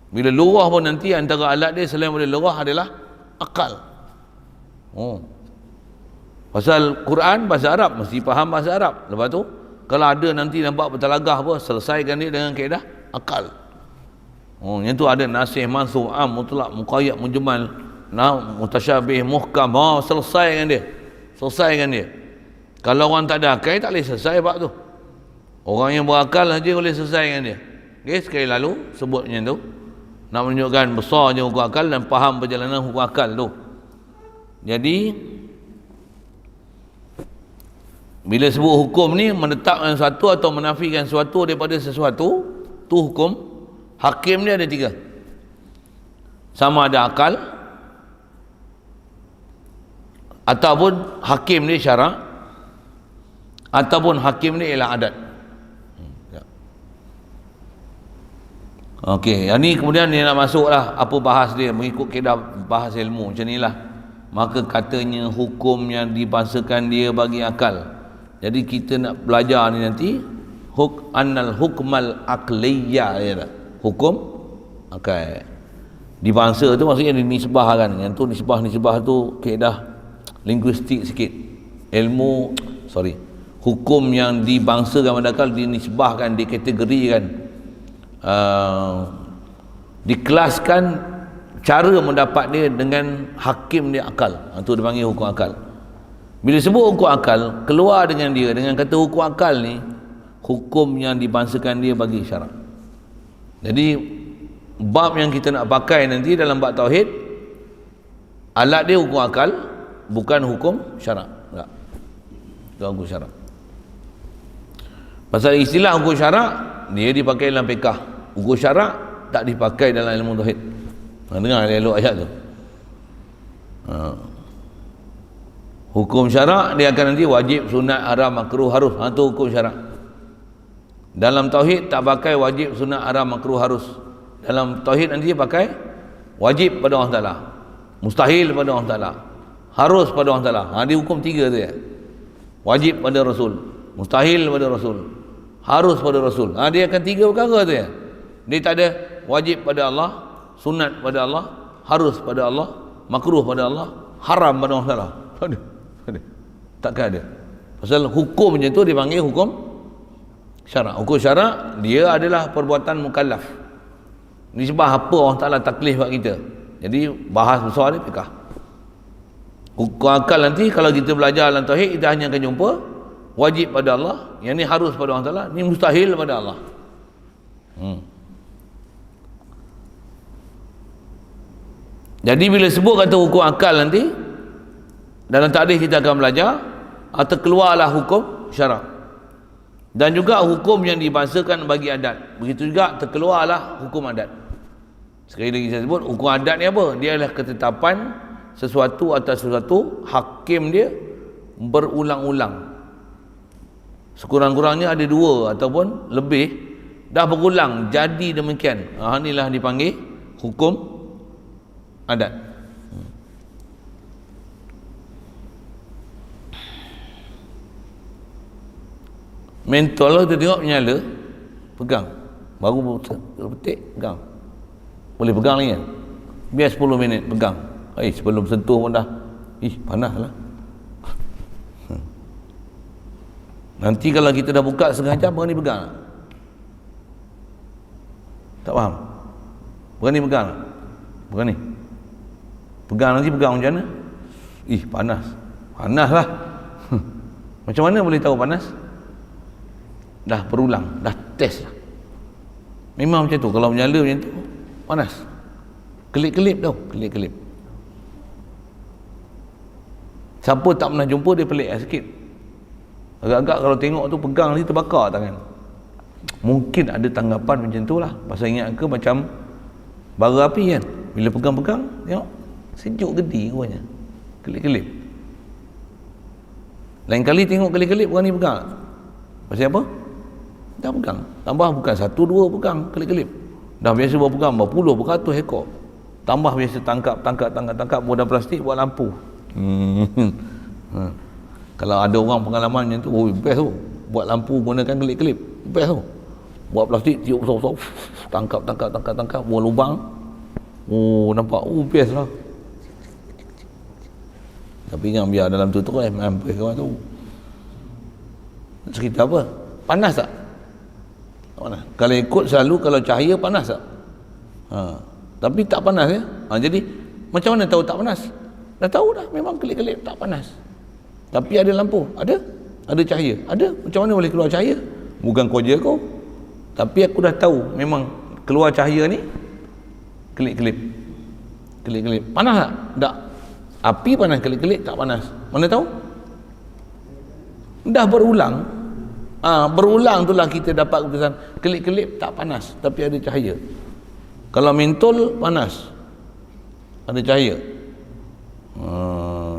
Bila lughah pun nanti antara alat dia selain daripada lughah adalah akal. Pasal Quran bahasa Arab, mesti faham bahasa Arab. Lepas tu kalau ada nanti nampak bertalagah apa, selesaikan dia dengan kaedah akal. Yang tu ada nasih, mansukh, am, mutlak, muqayyad, mujmal, mutasyabih, muhkam. Selesaikan dia. Kalau orang tak ada akal tak boleh selesai bab tu. Orang yang berakal saja boleh selesaikan dia. Sekali lalu sebut macam tu, nak menunjukkan besarnya hukum akal dan faham perjalanan hukum akal tu. Jadi bila sebut hukum ni menetapkan sesuatu atau menafikan sesuatu daripada sesuatu, tu hukum. Hakim dia ada 3. Sama ada akal, ataupun hakim dia syarak, ataupun hakim dia ialah adat. Okey, yang ni kemudian dia nak masuklah apa bahas dia mengikut kaedah bahas ilmu macam inilah. Maka katanya hukum yang dibahasakan dia bagi akal. Jadi kita nak belajar ni nanti annal hukmal aqliyah dia dah. Hukum akal. Dibangsa tu maksudnya dinisbahkan. Yang tu nisbah tu kaedah linguistik sikit. Hukum yang dibangsakan pada akal dinisbahkan, dikategorikan, dikelaskan cara mendapat dia dengan hakim dia akal. Itu dipanggil hukum akal. Bila sebut hukum akal, keluar dengan dia dengan kata hukum akal ni, hukum yang dibangsakan dia bagi syarak. Jadi bab yang kita nak pakai nanti dalam bab tauhid, alat dia hukum akal, bukan hukum syarak. Tak. Itu hukum syarak. Pasal istilah hukum syarak dia dipakai dalam fiqh. Hukum syarak tak dipakai dalam ilmu tauhid. Dengar elok ayat tu. Hukum syarak dia akan nanti wajib, sunat, haram, makruh, harus. Itu hukum syarak. Dalam tauhid tak pakai wajib, sunat, haram, makruh, harus. Dalam tauhid nanti pakai Wajib pada Allah Ta'ala, mustahil pada Allah Ta'ala, harus pada Allah Ta'ala. Dia hukum 3 tu ya. Wajib pada Rasul, mustahil pada Rasul, harus pada Rasul. Dia akan 3 perkara tu ya. Dia tak ada wajib pada Allah, sunat pada Allah, harus pada Allah, makruh pada Allah, haram pada Allah Ta'ala. Ada. Takkan ada. Pasal hukum macam tu dipanggil hukum syarak. Hukum syarak dia adalah perbuatan mukallaf. Ni sebab apa Allah Ta'ala taklif buat kita. Jadi bahas besar ni fikah. Hukum akal nanti kalau kita belajar dalam tauhid, kita hanya akan jumpa wajib pada Allah, yang ni harus pada Allah Ta'ala, ni mustahil pada Allah. Jadi bila sebut kata hukum akal nanti, dalam takrif kita akan belajar terkeluarlah hukum syarak. Dan juga hukum yang dibahasakan bagi adat. Begitu juga terkeluarlah hukum adat. Sekali lagi saya sebut, hukum adat ni apa? Dia adalah ketetapan sesuatu atas sesuatu, hakim dia berulang-ulang. Sekurang-kurangnya ada 2 ataupun lebih, dah berulang jadi demikian. Inilah dipanggil hukum adat. Mentol lah, kita tengok menyala, pegang, baru petik, pegang, boleh pegang lagi kan? Biar 10 minit pegang. Sebelum sentuh pun dah panas lah. Nanti kalau kita dah buka setengah jam, berani pegang tak? Tak faham? Berani pegang tak? Berani pegang, nanti pegang macam mana? Panas, panas lah. Macam mana boleh tahu panas? Dah berulang, dah test lah. Memang macam tu, kalau menyala macam tu panas. Kelip-kelip tau, kelip-kelip. Siapa tak pernah jumpa, dia pelik lah sikit. Agak-agak kalau tengok tu pegang nanti terbakar tangan. Mungkin ada tanggapan macam tu lah. Pasal ingat ke macam bara api kan, bila pegang-pegang tengok sejuk gedi rupanya, kelip-kelip. Lain kali tengok kelip-kelip, berani pegang. Pasal apa? Dah pegang, tambah bukan 1-2 pegang kelip-kelip, dah biasa berpegang berpuluh beratus ekor, tambah biasa tangkap bola plastik buat lampu. Kalau ada orang pengalaman macam tu, best tu, buat lampu gunakan kelip-kelip, best tu. Buat plastik tiup besar-besar, tangkap buat lubang, nampak, best lah. Tapi yang biar dalam tu terus mampus kawan tu. Cerita apa? Panas tak? Panas. Kalau ikut selalu, kalau cahaya panas tak? Tapi tak panas ya. Jadi macam mana tahu tak panas? Dah tahu dah, memang kelip-kelip tak panas. Tapi ada lampu, ada cahaya, ada. Macam mana boleh keluar cahaya? Bukan kerja kau. Tapi aku dah tahu memang keluar cahaya ni kelip-kelip. Kelip-kelip. Panas tak? Tak. Api panas, kelip-kelip tak panas. Mana tahu? Dah berulang. Berulang itulah kita dapat keputusan kelip-kelip tak panas, tapi ada cahaya. Kalau mentol panas, ada cahaya.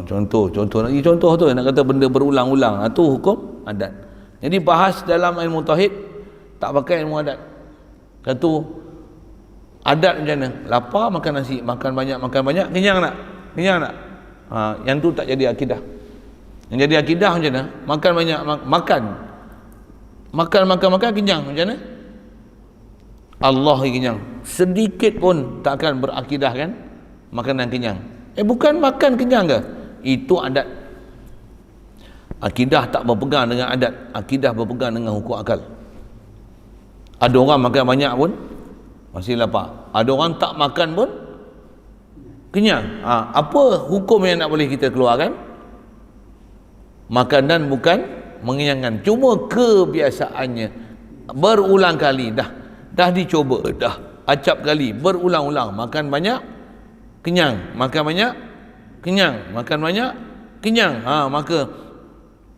Contoh tu nak kata benda berulang-ulang, tu hukum adat. Jadi bahas dalam ilmu tauhid tak pakai ilmu adat. Satu adat macam mana? Lapar makan nasi, makan banyak, kenyang tak? Yang tu tak jadi akidah. Yang jadi akidah macam mana? Makan banyak, makan kenyang macam mana? Allah kenyang. Sedikit pun tak akan berakidah kan makanan kenyang. Bukan makan kenyang ke? Itu adat. Akidah tak berpegang dengan adat, akidah berpegang dengan hukum akal. Ada orang makan banyak pun masih lapar, ada orang tak makan pun kenyang. Apa hukum yang nak boleh kita keluarkan? Makanan bukan mengenyangkan, cuma kebiasaannya berulang kali, dah dicoba, dah acap kali, berulang-ulang, makan banyak kenyang, makan banyak kenyang, makan banyak kenyang. Maka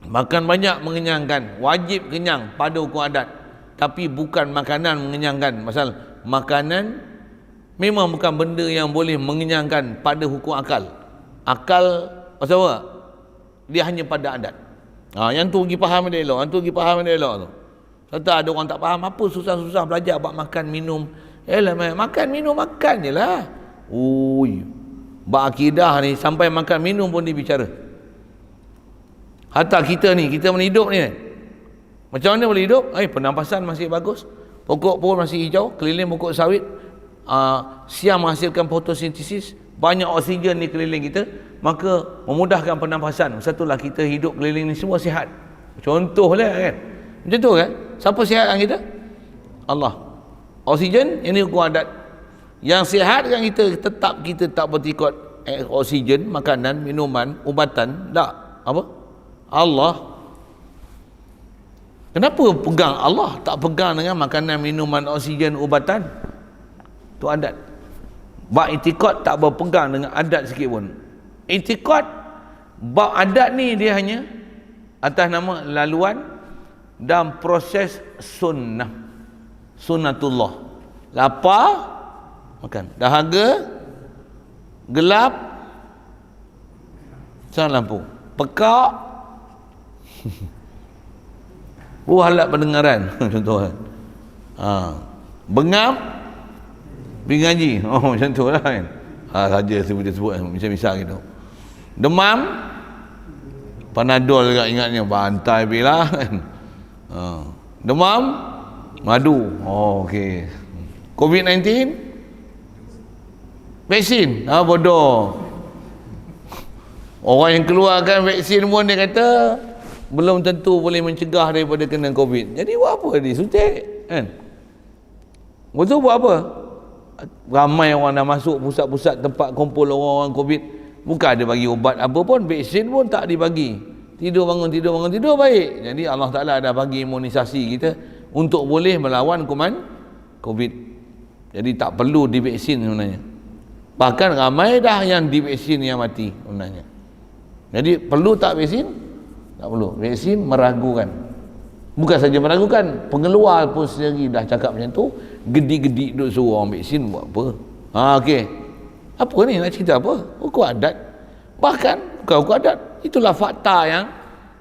makan banyak mengenyangkan, wajib kenyang pada hukum adat, tapi bukan makanan mengenyangkan. Pasal makanan memang bukan benda yang boleh mengenyangkan pada hukum akal. Akal pasal apa? Dia hanya pada adat. Yang tu pergi faham dia elok, yang tu pergi faham dia elok tu. Serta ada orang tak faham, apa susah-susah belajar bab makan minum. Makan minum makan je lah. Ui, bab akidah ni sampai makan minum pun dibicara. Hatta kita ni, kita hidup ni, macam mana boleh hidup? Pernafasan masih bagus, pokok pun masih hijau, keliling pokok sawit, siang menghasilkan fotosintesis, banyak oksigen di keliling kita, maka memudahkan pernafasan. Satulah kita hidup keliling ni semua sihat. Contohlah kan, macam tu kan. Siapa sihatkan kita? Allah. Oksigen, ini hukum adat. Yang sihatkan kita, tetap kita tak bertikot oksigen, makanan, minuman, ubatan, tak. Apa? Allah. Kenapa pegang Allah, tak pegang dengan makanan, minuman, oksigen, ubatan? Itu adat. Bab itikad tak berpegang dengan adat sikit pun. Itikad, bab adat ni dia hanya atas nama laluan dan proses sunnah. Sunnatullah. Lapar, makan. Dahaga, gelap, sang lampu. Pekak, halat pendengaran. Contoh kan. Bengap, pergi ngaji. Macam tu lah kan. Saja sebut misal gitu. Demam, Panadol juga ingatnya, bantai bila kan. Demam, madu. Okey. COVID-19, vaksin. Bodoh. Orang yang keluarkan vaksin pun dia kata belum tentu boleh mencegah daripada kena COVID. Jadi buat apa dia? Suntik kan? Betul buat apa? Ramai orang dah masuk pusat-pusat tempat kumpul orang-orang COVID, bukan ada bagi ubat apa pun, vaksin pun tak dibagi. Tidur bangun baik. Jadi Allah Ta'ala dah bagi imunisasi kita untuk boleh melawan kuman COVID. Jadi tak perlu divaksin sebenarnya. Bahkan ramai dah yang divaksin yang mati sebenarnya. Jadi perlu tak vaksin? Tak perlu. Vaksin meragukan. Bukan saja meragukan, pengeluar pun sendiri dah cakap macam tu. Gedi-gedi duk suruh orang vaksin buat apa? Okey. Apa ni nak cerita apa? Hukum adat. Bahkan bukan hukum adat. Itulah fakta yang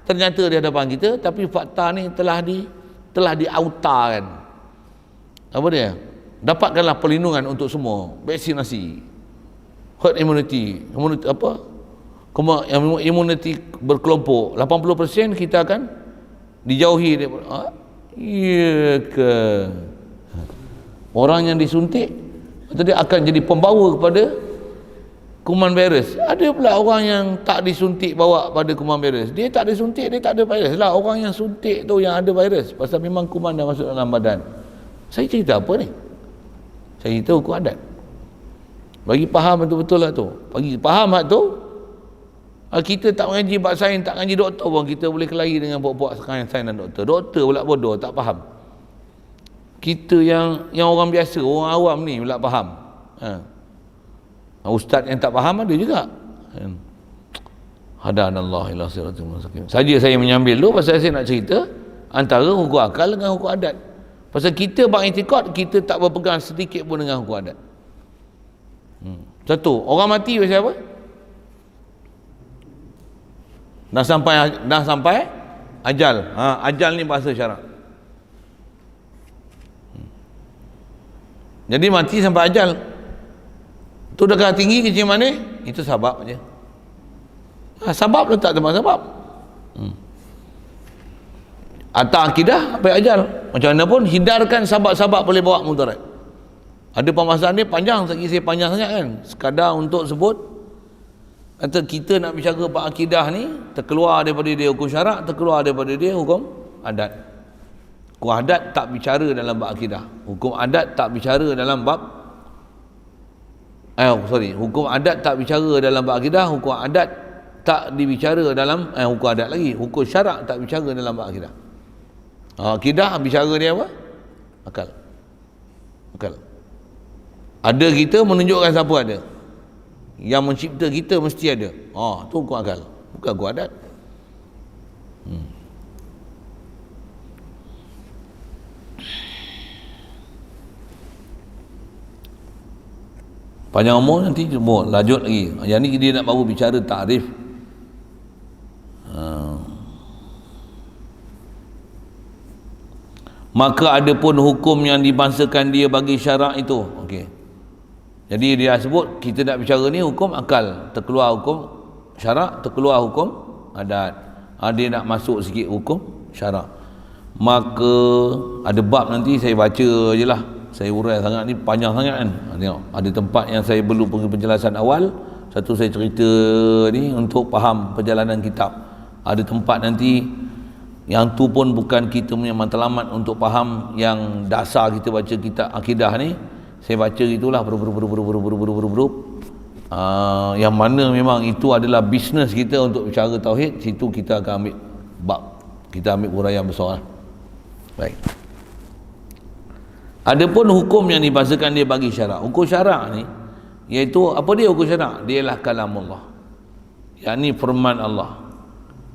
ternyata di hadapan kita, tapi fakta ni telah diautakan. Apa dia? Dapatkanlah perlindungan untuk semua. Vaksinasi. Herd immunity apa? Imuniti berkelompok 80% kita akan dijauhi daripada iya ke orang yang disuntik atau dia akan jadi pembawa kepada kuman virus. Ada pula orang yang tak disuntik bawa pada kuman virus. Dia tak disuntik, dia tak ada virus lah. Orang yang suntik tu yang ada virus, pasal memang kuman dah masuk dalam badan. Saya cerita apa ni? Saya cerita hukum adat. Bagi faham betul-betul lah tu. Bagi faham hak tu, kita tak mengaji bab sains, tak mengaji doktor pun kita boleh kelahi dengan buat-buat sains dan doktor. Doktor pula bodoh, tak faham. Kita yang orang biasa, orang awam ni pula faham. Ustaz yang tak faham ada juga. Hadanallah ila siratal mustaqim. Saja saya menyambil tu pasal saya nak cerita antara hukum akal dengan hukum adat. Pasal kita bab i'tikad, kita tak berpegang sedikit pun dengan hukum adat. Satu, orang mati pasal apa? Dah sampai ajal. Ajal ni bahasa syarak. Jadi mati sampai ajal. Tu darah tinggi kecil mana? Itu sabab aja. Sabab letak tempat sabab. Atas akidah sampai ajal. Macam mana pun hindarkan sabab-sabab boleh bawa mudarat. Ada pembahasan ni panjang, saya panjang sangat kan. Sekadar untuk sebut kata kita nak bicara bab akidah ni, terkeluar daripada dia hukum syarak, terkeluar daripada dia hukum adat. Hukum adat tak bicara dalam bab akidah. Hukum adat tak bicara dalam bab hukum adat tak bicara dalam bab akidah. Hukum adat tak dibicara dalam hukum adat lagi. Hukum syarak tak bicara dalam bab akidah. Akidah bicara dia apa? Akal. Ada kita menunjukkan siapa ada. Yang mencipta kita mesti ada. Tu hukum akal, bukan hukum adat. Panjang umur nanti lanjut lagi. Yang ni dia nak baru bicara takrif. Maka ada pun hukum yang dibangsakan dia bagi syarak itu. Okey. Jadi dia sebut kita nak bicara ni hukum akal, terkeluar hukum syarak, terkeluar hukum adat. Dia nak masuk sikit hukum syarak. Maka ada bab nanti saya baca je lah. Saya urai sangat ni, panjang sangat kan. Tengok, ada tempat yang saya perlu penjelasan awal. Satu saya cerita ni untuk faham perjalanan kitab. Ada tempat nanti yang tu pun bukan kita punya matlamat untuk faham yang dasar kita baca kitab akidah ni. Saya baca itulah yang mana memang itu adalah bisnes kita untuk bicara tauhid. Situ kita akan ambil bab, kita ambil uraian besar lah. Baik. Adapun hukum yang dibahasakan dia bagi syarak. Hukum syarak ni iaitu apa dia hukum syarak? Dia ialah kalamullah, yakni firman Allah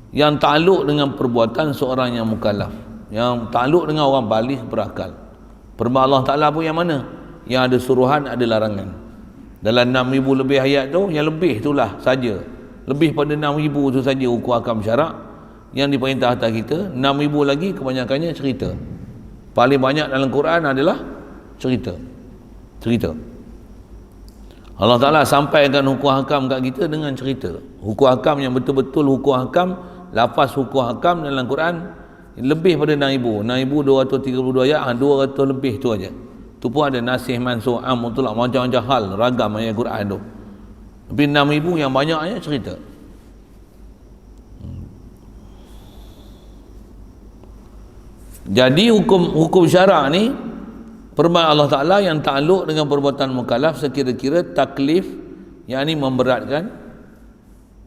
yang takluk dengan perbuatan seorang yang mukallaf, yang takluk dengan orang baligh berakal. Firman Allah Ta'ala pun yang mana? Yang ada suruhan, ada larangan. Dalam 6,000 lebih ayat tu, yang lebih itulah saja, lebih pada 6,000 tu saja hukum hakam syarak yang diperintah atas kita. 6,000 lagi kebanyakannya cerita. Paling banyak dalam Quran adalah cerita. Allah Ta'ala sampaikan hukum hakam kat kita dengan cerita. Hukum hakam yang betul-betul hukum hakam, lafaz hukum hakam dalam Quran lebih pada 6,000, 6,232 ayat, 200 lebih tu aja. Tu pun ada nasih, mansukh, am, mutlak, macam-macam hal, ragam ayat Quran tu. Tapi 6,000 yang banyak ayat cerita. Jadi hukum syarak ni firman Allah Ta'ala yang takluk dengan perbuatan mukallaf sekira-kira taklif, yang ni memberatkan.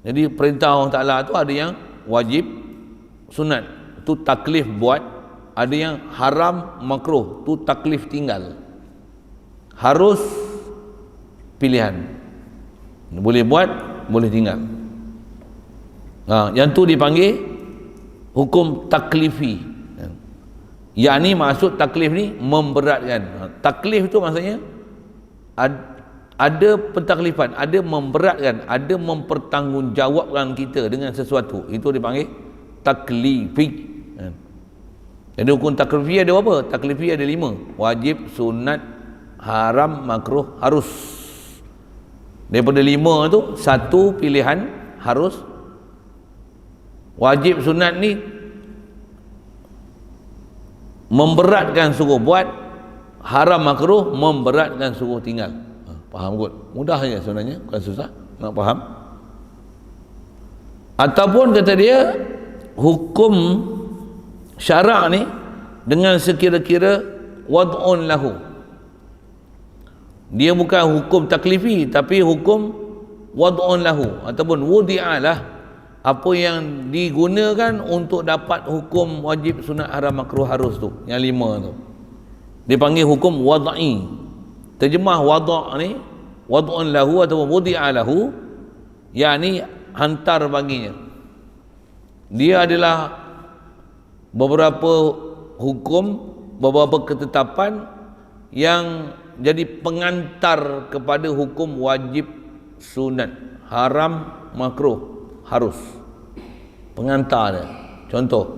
Jadi perintah Allah Ta'ala tu ada yang wajib, sunat, tu taklif buat. Ada yang haram, makruh, tu taklif tinggal. Harus, pilihan. Boleh buat, boleh tinggal. Yang tu dipanggil hukum taklifi. Yang ni maksud taklif ni memberatkan. Taklif tu maksudnya ada pentaklifan, ada memberatkan, ada mempertanggungjawabkan kita dengan sesuatu. Itu dipanggil taklifi. Jadi hukum taklifi ada apa? Taklifi ada 5. Wajib, sunat, haram, makruh, harus. Daripada 5 tu, satu pilihan harus. Wajib, sunat ni memberatkan suruh buat. Haram, makruh memberatkan suruh tinggal. Faham kot? Mudah saja sebenarnya, bukan susah nak faham. Ataupun kata dia hukum syarak ni dengan sekira-kira wad'un lahu. Dia bukan hukum taklifi, tapi hukum wad'un lahu ataupun wudi'alah, apa yang digunakan untuk dapat hukum wajib, sunat, haram, makruh, harus tu, yang 5 tu dipanggil hukum wad'i. Terjemah wad' ni wad'un lahu ataupun wudi'a lahu, yakni hantar baginya. Dia adalah beberapa hukum, beberapa ketetapan yang jadi pengantar kepada hukum wajib, sunat, haram, makruh, harus. Pengantar dia. Contoh,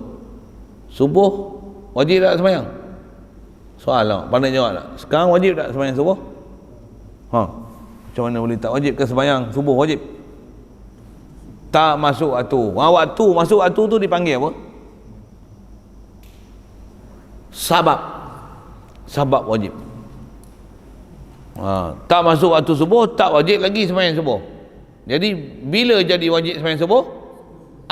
subuh wajib tak sembahyang? Soal lah, pandai jawab tak? Sekarang wajib tak sembahyang subuh? Macam mana boleh tak wajib ke sembahyang subuh wajib? Tak masuk waktu. Waktu masuk waktu tu dipanggil apa? Sabab wajib. Tak masuk waktu subuh, tak wajib lagi sembahyang subuh. Jadi bila jadi wajib sembahyang subuh?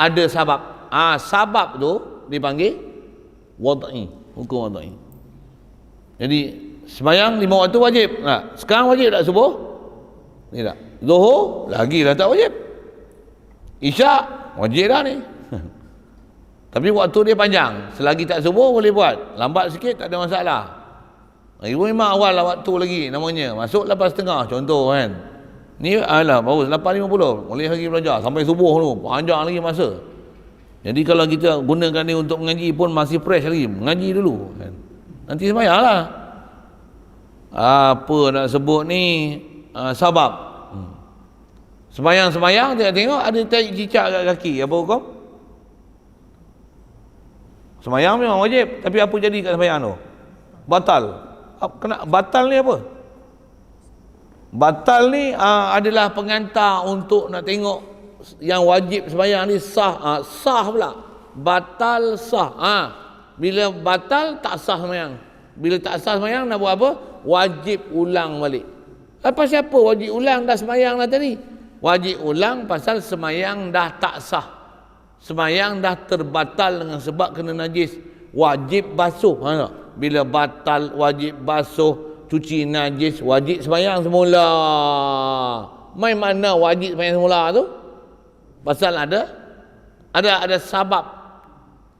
Ada sabab. Sabab tu dipanggil wad'i, hukum wad'i. Jadi sembahyang 5 waktu wajib. Sekarang wajib tak subuh? Tidak. Zuhur lagi dah tak wajib. Isyak wajib dah ni. Tapi waktu dia panjang. Selagi tak subuh boleh buat. Lambat sikit tak ada masalah. Itu memang awal lah waktu lagi namanya. Masuk 8.30 contoh kan. Ni baru 8.50. Boleh lagi belajar sampai subuh tu. Panjang lagi masa. Jadi kalau kita gunakan dia untuk mengaji pun masih fresh lagi. Mengaji dulu kan. Nanti sembahyang lah. Apa nak sebut ni? Sabab. Sembahyang tengok ada tai cicak kat kaki. Apa hukum? Sembahyang memang wajib, tapi apa jadi kat sembahyang tu? Batal. Kena batal ni apa? Batal ni adalah pengantar untuk nak tengok yang wajib sembahyang ni sah. Sah pula. Batal sah. Bila batal tak sah sembahyang. Bila tak sah sembahyang nak buat apa? Wajib ulang balik. Apa siapa wajib ulang? Dah sembahyang dah tadi. Wajib ulang pasal sembahyang dah tak sah. Sembahyang dah terbatal dengan sebab kena najis. Wajib basuh. Bila batal wajib basuh, cuci najis, wajib sembahyang semula. Mai mana wajib sembahyang semula tu? Pasal ada sabab.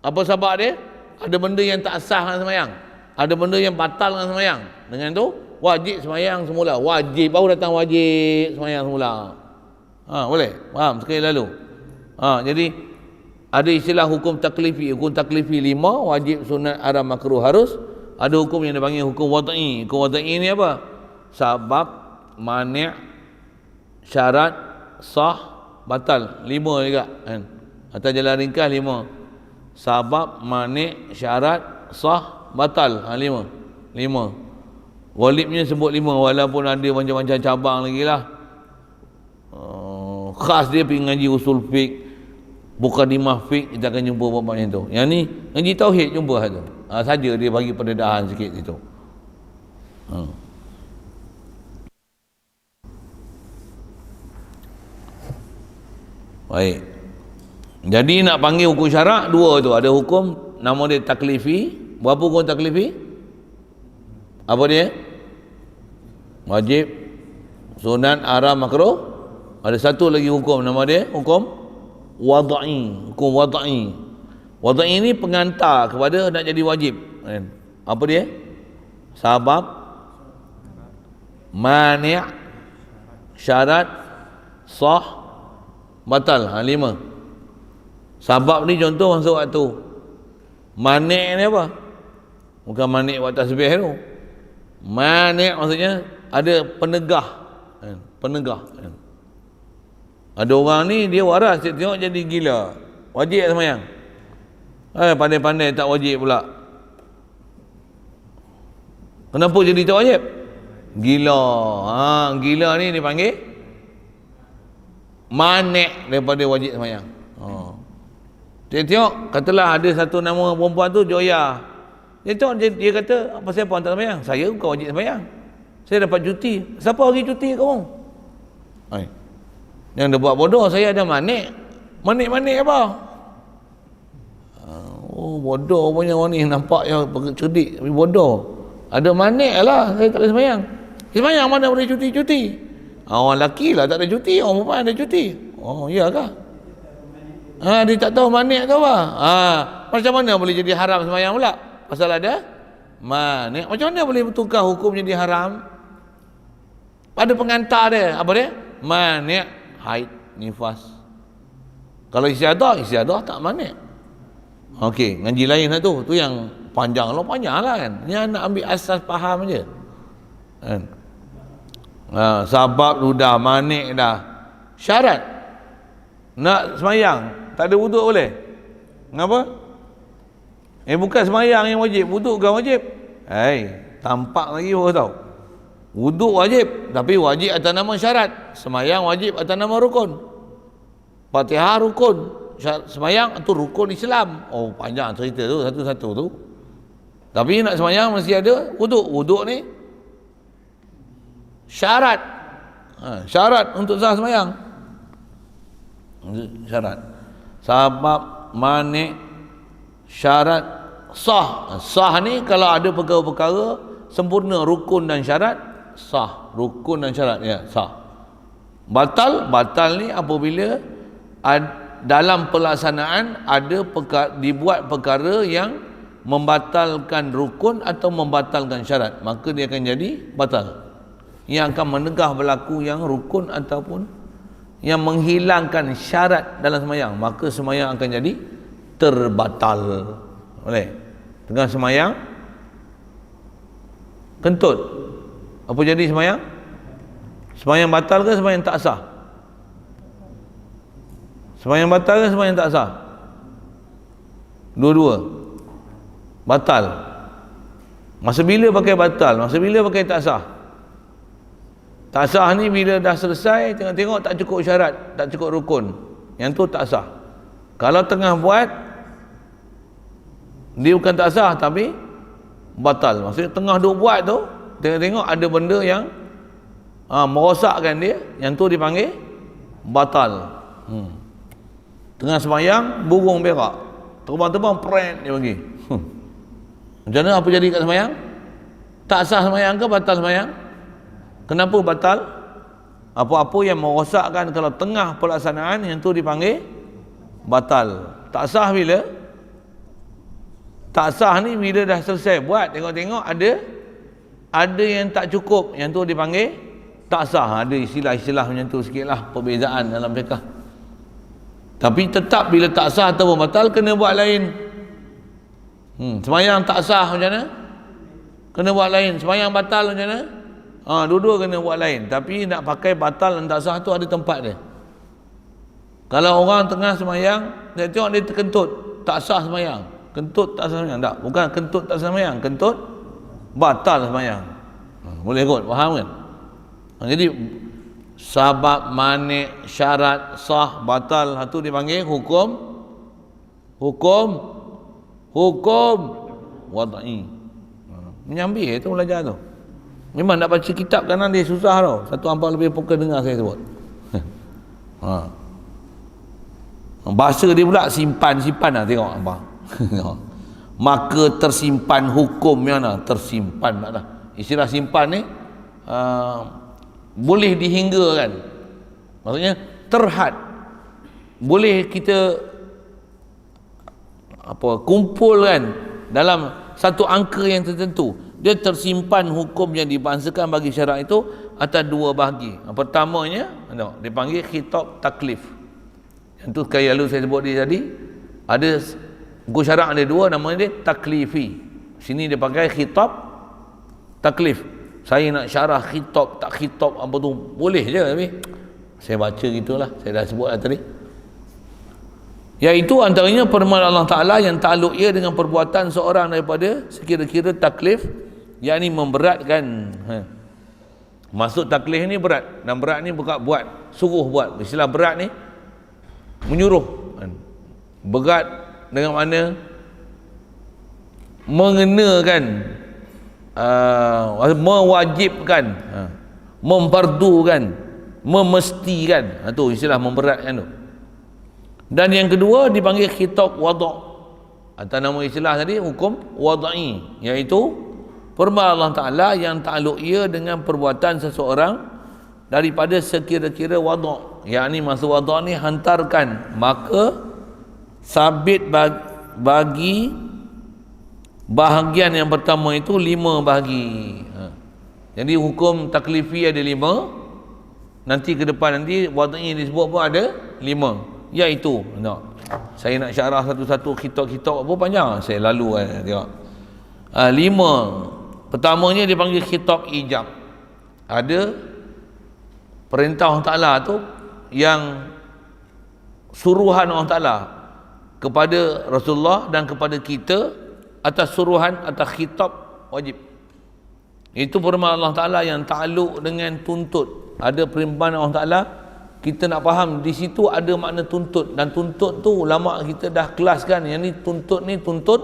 Apa sabab dia? Ada benda yang tak sah dengan sembahyang. Ada benda yang batal dengan sembahyang. Dengan tu wajib sembahyang semula. Wajib baru datang wajib sembahyang semula. Boleh? Faham sekali lalu. Jadi ada istilah hukum taklifi. Hukum taklifi 5, wajib, sunat, haram, makruh, harus. Ada hukum yang dipanggil hukum wadai. Hukum wadai ni apa? Sabab, mani', syarat, sah, batal. 5 juga kan. Atau jalan ringkas 5. Sabab, mani', syarat, sah, batal. 5. Walibnya sebut 5 walaupun ada macam-macam cabang lagi lah. Khas dia pergi ngaji usul fiqh, mukadimah fiqh, kita akan jumpa bab macam tu. Yang ni ngaji tauhid jumpa satu. Saja dia bagi pendedahan sikit situ. Baik. Jadi nak panggil hukum syarak 2 tu. Ada hukum nama dia taklifi. Berapa hukum taklifi? Apa dia? Wajib, sunat, haram, makruh. Ada satu lagi hukum, nama dia hukum wadai. Hukum wadai. Wadai ini pengantar kepada nak jadi wajib. Apa dia? Sabab, mani', syarat, sah, batal. 5. Sabab ni contoh masuk waktu. Mani' ni apa? Bukan mani' buat tasbih tu. Mani' maksudnya ada penegah. Penegah. Ada orang ni dia waras, dia tengok jadi gila. Wajib sembahyang. Pandai-pandai tak wajib pula. Kenapa jadi tak wajib? Gila. Gila ni dipanggil mani' daripada wajib sembahyang. Dia tengok, katalah ada satu nama perempuan tu Joya. Dia tengok dia kata, apa siapa tak sembahyang? Saya bukan wajib sembahyang. Saya dapat cuti. Siapa hari cuti kau? Yang dia buat bodoh, saya ada manik. Manik apa? Bodoh punya orang ni, nampak yang cerdik tapi bodoh. Ada manik lah, saya tak boleh sembahyang. Sembahyang mana boleh cuti-cuti? Orang lelaki lah tak ada cuti, orang perempuan ada cuti. Iyakah? Dia tak tahu manik tu apa. Macam mana boleh jadi haram sembahyang pula? Pasal ada manik. Macam mana boleh bertukar hukum jadi haram? Ada pengantar dia. Apa dia? Manik. Haid, nifas. Kalau istiadah tak manik. Okey, ngaji lain lah tu. Tu yang panjang lah kan. Ni nak ambil asas faham je. Kan? Sabab tu dah, manik dah. Syarat nak semayang tak ada wuduk boleh? Kenapa? Bukan semayang yang wajib, wuduk kan wajib. Tampak lagi orang tahu. Wuduk wajib, tapi wajib atas nama syarat. Semayang wajib atas nama rukun. Fatihah rukun, semayang itu rukun Islam. Panjang cerita tu satu-satu tu. Tapi nak semayang mesti ada wuduk. Wuduk ni syarat. Syarat untuk sah semayang. Syarat. Sabab, manik, syarat, sah. Sah ni kalau ada perkara-perkara sempurna rukun dan syarat, sah. Rukun dan syarat, ya, sah. Batal ni apabila dalam pelaksanaan ada dibuat perkara yang membatalkan rukun atau membatalkan syarat, maka dia akan jadi batal. Yang akan menegah berlaku yang rukun ataupun yang menghilangkan syarat dalam semayang, maka semayang akan jadi terbatal. Boleh? Tengah semayang kentut, apa jadi semayang? Semayang batal ke semayang tak sah? Semayang batal ke semayang tak sah? Dua-dua batal. Masa bila pakai batal? Masa bila pakai tak sah? Tak sah ni bila dah selesai, tengok-tengok tak cukup syarat, tak cukup rukun, yang tu tak sah. Kalau tengah buat, dia bukan tak sah tapi batal. Maksudnya tengah duk buat tu, tengok-tengok ada benda yang merosakkan dia, yang tu dipanggil batal. Tengah sembahyang, burung berak, terbang-terbang pret dia pergi. Macam mana, apa jadi kat sembahyang? Tak sah sembahyang ke batal sembahyang? Kenapa batal? Apa-apa yang merosakkan kalau tengah pelaksanaan, yang tu dipanggil batal. Tak sah bila? Tak sah ni bila dah selesai buat, tengok-tengok ada yang tak cukup, yang tu dipanggil tak sah. Ada istilah-istilah macam tu sikit lah, perbezaan dalam fiqh. Tapi tetap bila tak sah atau batal, kena buat lain. Sembahyang tak sah macam mana? Kena buat lain. Sembahyang batal macam mana? Dua-dua kena buat lain. Tapi nak pakai batal dan tak sah tu ada tempat dia. Kalau orang tengah sembahyang, tengok dia terkentut, tak sah sembahyang. Kentut tak sah sembahyang. Tak, bukan kentut tak sah sembahyang, kentut batal sembahyang. Boleh kot, faham kan? Jadi sabab, manik, syarat, sah, batal, itu dipanggil hukum wad'i. Menyambil itu belajar tu. Memang nak baca kitab kanan dia susah tau. Satu hafal lebih pokok dengar saya sebut. Bahasa dia pula simpan lah, tengok apa. Maka tersimpan hukum yang mana? Tersimpan lah. Istilah simpan ni boleh dihinggakan. Maksudnya terhad. Boleh kita kumpulkan dalam satu angka yang tertentu. Dia tersimpan hukum yang dibahasakan bagi syarak itu atas dua bahagi. Pertamanya dipanggil khitab taklif. Yang tu sekali lalu saya sebut dia tadi, ada hukum syarak ada dua, namanya dia taklifi. Sini dia pakai khitab taklif. Saya nak syarah khitab tak khitab apa tu boleh je, tapi saya baca gitulah, saya dah sebut tadi. Iaitu antaranya firman Allah Ta'ala yang takluk ia dengan perbuatan seorang daripada sekira-kira taklif, yakni memberatkan. Maksud taklif ni berat, dan berat ni bukan buat, suruh buat. Istilah berat ni menyuruh. Berat dengan mana mengenakan, mewajibkan, memfardukan, memestikan. Itu istilah memberatkan tu. Dan yang kedua dipanggil khitab wada'. Atau nama istilah tadi hukum wad'i, iaitu firman Allah Ta'ala yang takluk ia dengan perbuatan seseorang daripada sekira-kira wada'. Yakni maksud wada' ni hantarkan, maka sabit bagi bahagian yang pertama itu 5 bahagi. Jadi hukum taklifi ada 5, nanti ke depan nanti wad'i disebut pun ada 5. Iaitu saya nak syarah satu-satu khitab-khitab apa panjang, saya lalu tengok. 5. Pertamanya dipanggil khitab ijab. Ada perintah Allah Ta'ala tu yang suruhan Allah Ta'ala kepada Rasulullah dan kepada kita atas suruhan, atas khitab wajib. Itu firman Allah Ta'ala yang takluk dengan tuntut. Ada firman Allah Ta'ala, kita nak faham di situ ada makna tuntut, dan tuntut tu ulama kita dah kelaskan. Yang ni tuntut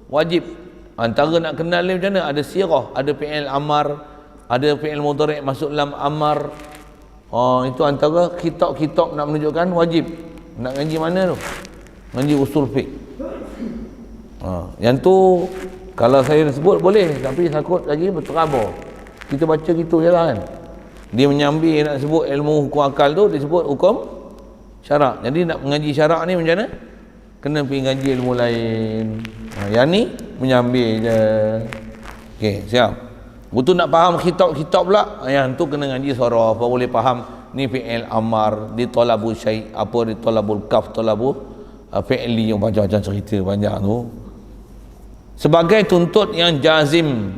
wajib. Antara nak kenal ni macam mana? Ada sirah, ada fi'il amar, ada fi'il mudhari' masuk dalam amar. Itu antara kitab-kitab nak menunjukkan wajib. Nak ngaji mana tu? Ngaji usul fiqh. Yang tu kalau saya sebut boleh, tapi takut lagi berterabur. Kita baca gitu je lah kan. Dia menyambil nak sebut ilmu hukum akal tu, disebut hukum syarak. Jadi nak mengaji syarak ni macam mana? Kena pergi ngaji ilmu lain. Yang ni menyambil je. Okey, siap. Betul nak faham kitab-kitab pula, yang tu kena ngaji saraf, apa boleh faham ni fi'il amar, di talabu syai', apa di talabul kaf, talabu fi'li, yang macam-macam cerita panjang tu. Sebagai tuntut yang jazim.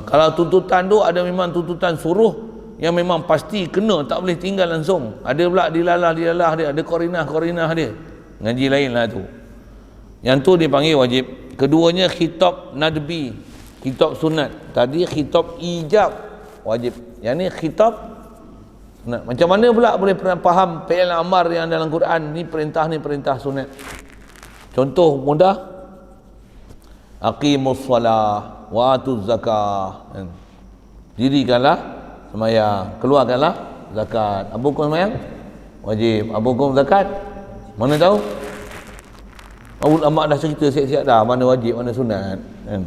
Kalau tuntutan tu ada memang tuntutan suruh yang memang pasti kena, tak boleh tinggal langsung. Ada pula dilalah dia, ada korinah dia. Ngaji lain lah tu. Yang tu dipanggil wajib. Keduanya khitab nadbi, khitab sunat. Tadi khitab ijab, wajib. Yang ni khitab. Nah, macam mana pula boleh faham fi'il amar yang dalam Quran ni perintah sunat? Contoh mudah, aqimus solah wa atuz zakah. Dirikanlah sembahyang, keluarkanlah zakat. Apa hukum sembahyang? Wajib. Apa hukum zakat? Mana tahu? Ulama dah cerita siap-siap dah mana wajib, mana sunat, kan?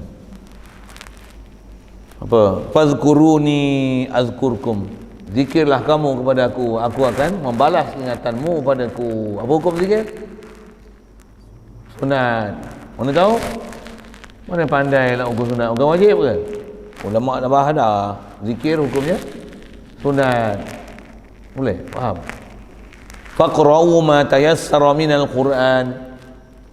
Apa? Fazkuruni azkurkum. Zikirlah kamu kepada aku akan membalas ingatanmu padaku. Apa hukum zikir? Sunat. Mana tahu? Mana pandai lah hukum sunat. Bukan wajib ke? Ulama dah bahas dah. Zikir hukumnya sunat. Boleh? Faham? Faqra'u ma tayassara minal Qur'an.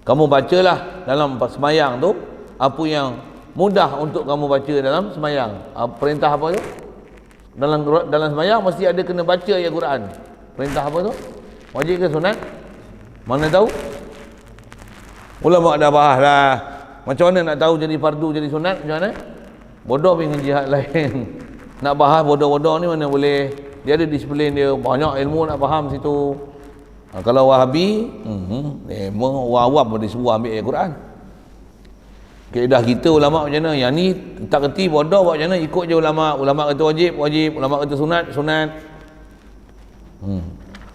Kamu bacalah dalam sembahyang tu apa yang mudah untuk kamu baca dalam sembahyang. Perintah apa tu? Dalam sembahyang mesti ada kena baca ayat Quran. Perintah apa tu? Wajib ke sunat? Mana tahu? Ulama dah bahas lah. Macam mana nak tahu jadi fardu jadi sunat? Macam mana? Bodoh dengan jihad lain. Nak bahas bodoh-bodoh ni mana boleh. Dia ada disiplin dia. Banyak ilmu nak faham situ. Kalau Wahabi, memang orang awam boleh semua ambil ayat Quran. Kaedah kita ulama macam mana? Yang ni tak kerti bodoh buat macam mana? Ikut je ulama. Ulama kata wajib, wajib. Ulama kata sunat, sunat.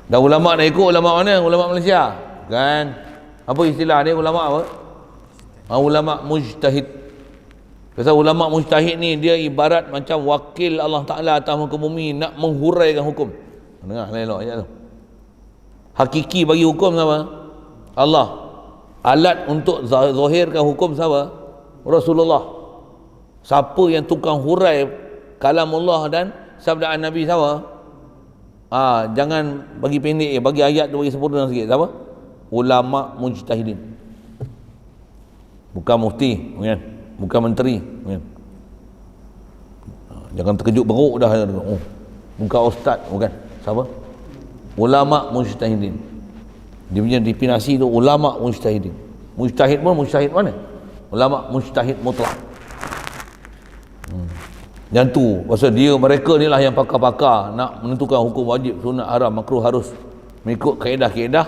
Dan ulama dah ikut ulama mana? Ulama Malaysia. Kan? Apa istilah dia ulama apa? Ulama mujtahid. Pasal ulama mujtahid ni dia ibarat macam wakil Allah Ta'ala atas muka bumi nak menghuraikan hukum. Dengar elok ayat tu. Hakiki bagi hukum siapa? Allah. Alat untuk zahirkan hukum siapa? Rasulullah. Siapa yang tukang hurai kalamullah dan sabdaan Nabi siapa? Jangan bagi pendek, bagi ayat tu bagi sempurna sikit. Siapa? Ulama mujtahidin. Bukan mufti, bukan menteri. Jangan terkejut beruk dah. Bukan ustaz, bukan. Siapa? Ulama mujtahidin. Dia punya definisi tu ulama mujtahidin. Mujtahid pun mujtahid mana? Ulama mujtahid mutlak. Yang tu pasal mereka ni lah yang pakar-pakar nak menentukan hukum wajib, sunat, haram, makruh, harus mengikut kaedah-kaedah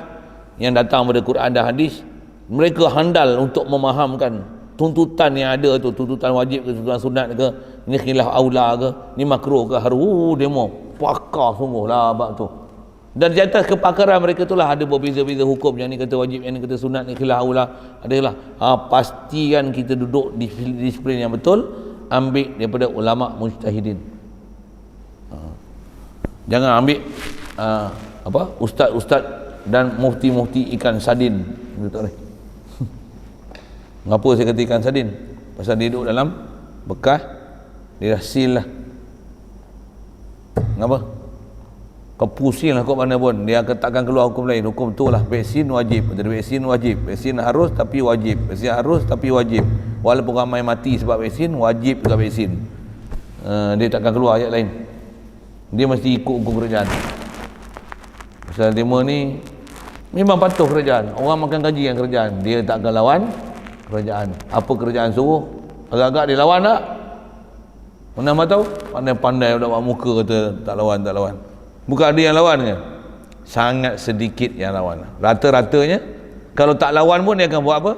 yang datang pada Quran dan hadis. Mereka handal untuk memahamkan tuntutan yang ada tu, tuntutan wajib ke, tuntutan sunat ke, ni khilaf aula ke, ni makruh ke, harus demo pakar sungguh lah bab tu. Dan di atas kepakaran mereka itulah ada berbeza-beza hukum. Yang ni kata wajib, yang ni kata sunat, ni khilaf aula. Adalah pastikan kita duduk di disiplin yang betul, ambil daripada ulama mujtahidin. Jangan ambil ustaz-ustaz dan mufti-mufti ikan sardin. Itu tak boleh. Mengapa saya kata ikan sardin? Pasal dia duduk dalam bekas, dia dah seal lah. Mengapa? Kau pusing lah kau mana pun, dia akan takkan keluar hukum lain. Hukum tu lah vaksin wajib. Jadi vaksin wajib, vaksin harus tapi wajib, vaksin harus tapi wajib. Walaupun ramai mati sebab vaksin, wajib juga vaksin. Dia takkan keluar ayat lain. Dia mesti ikut hukum kerajaan. Pasal demo ni memang patuh kerajaan. Orang makan gaji yang kerajaan, dia takkan lawan kerajaan. Apa kerajaan suruh, agak-agak dia lawan tak? Mana tahu? Pandai-pandai buat muka kata tak lawan. Bukan ada yang lawan ke? Sangat sedikit yang lawan. Rata-ratanya kalau tak lawan pun dia akan buat apa?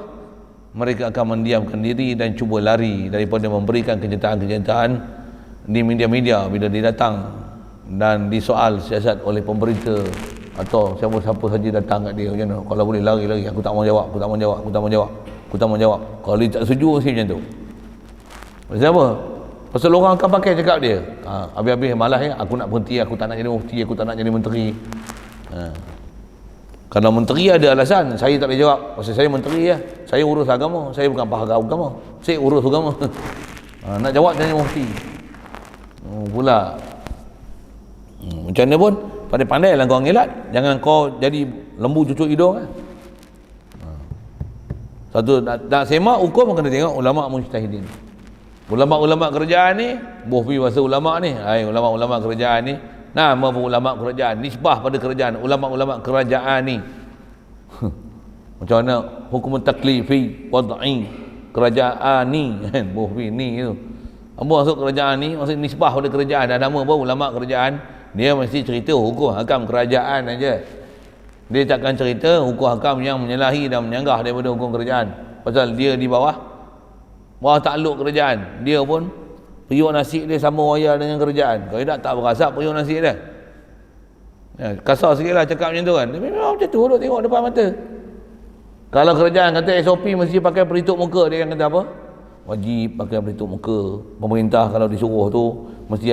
Mereka akan mendiamkan diri dan cuba lari daripada memberikan kenyataan-kenyataan di media-media bila dia datang dan disoal siasat oleh pemerintah atau siapa-siapa saja datang kat dia macam mana? Kalau boleh lari, aku tak mau jawab. Kalau dia tak setuju mesti macam tu. Pasal apa? Pasal orang akan pakai cakap dia. Habis-habis malas ya, aku nak berhenti, aku tak nak jadi mufti, aku tak nak jadi menteri. Kalau menteri ada alasan, saya tak boleh jawab. Pasal saya menteri ya, saya urus agama, saya bukan faham agama, saya urus agama. Nak jawab jadi mufti. Pula. Macam mana pun, pandai-pandai lah kau ngelat. Jangan kau jadi lembu cucuk hidung kan. Satu nak semak hukum kena tengok ulama mujtahidin. Ulama-ulama kerajaan ni, bohpi bahasa ulama ni. Ulama-ulama kerajaan ni, nama ulama kerajaan, nisbah pada kerajaan, ulama-ulama kerajaan ni. Macam mana hukum taklifi wad'i kerajaan ni kan, bohpi ni tu. Apa masuk kerajaan ni, maksud nisbah pada kerajaan, dah nama apa ulama kerajaan, dia mesti cerita hukum hakam kerajaan aja. Dia takkan cerita hukum hakam yang menyalahi dan menyanggah daripada hukum kerajaan. Pasal dia di bawah takluk kerajaan. Dia pun periuk nasib dia sama waya dengan kerajaan. Kalau tak berasap periuk nasib dia. Ya, kasar sikit lah cakap macam tu kan. Dia memang macam tu, duduk tengok depan mata. Kalau kerajaan kata SOP mesti pakai pelitup muka, dia akan kata apa? Wajib pakai pelitup muka. Pemerintah kalau disuruh tu mesti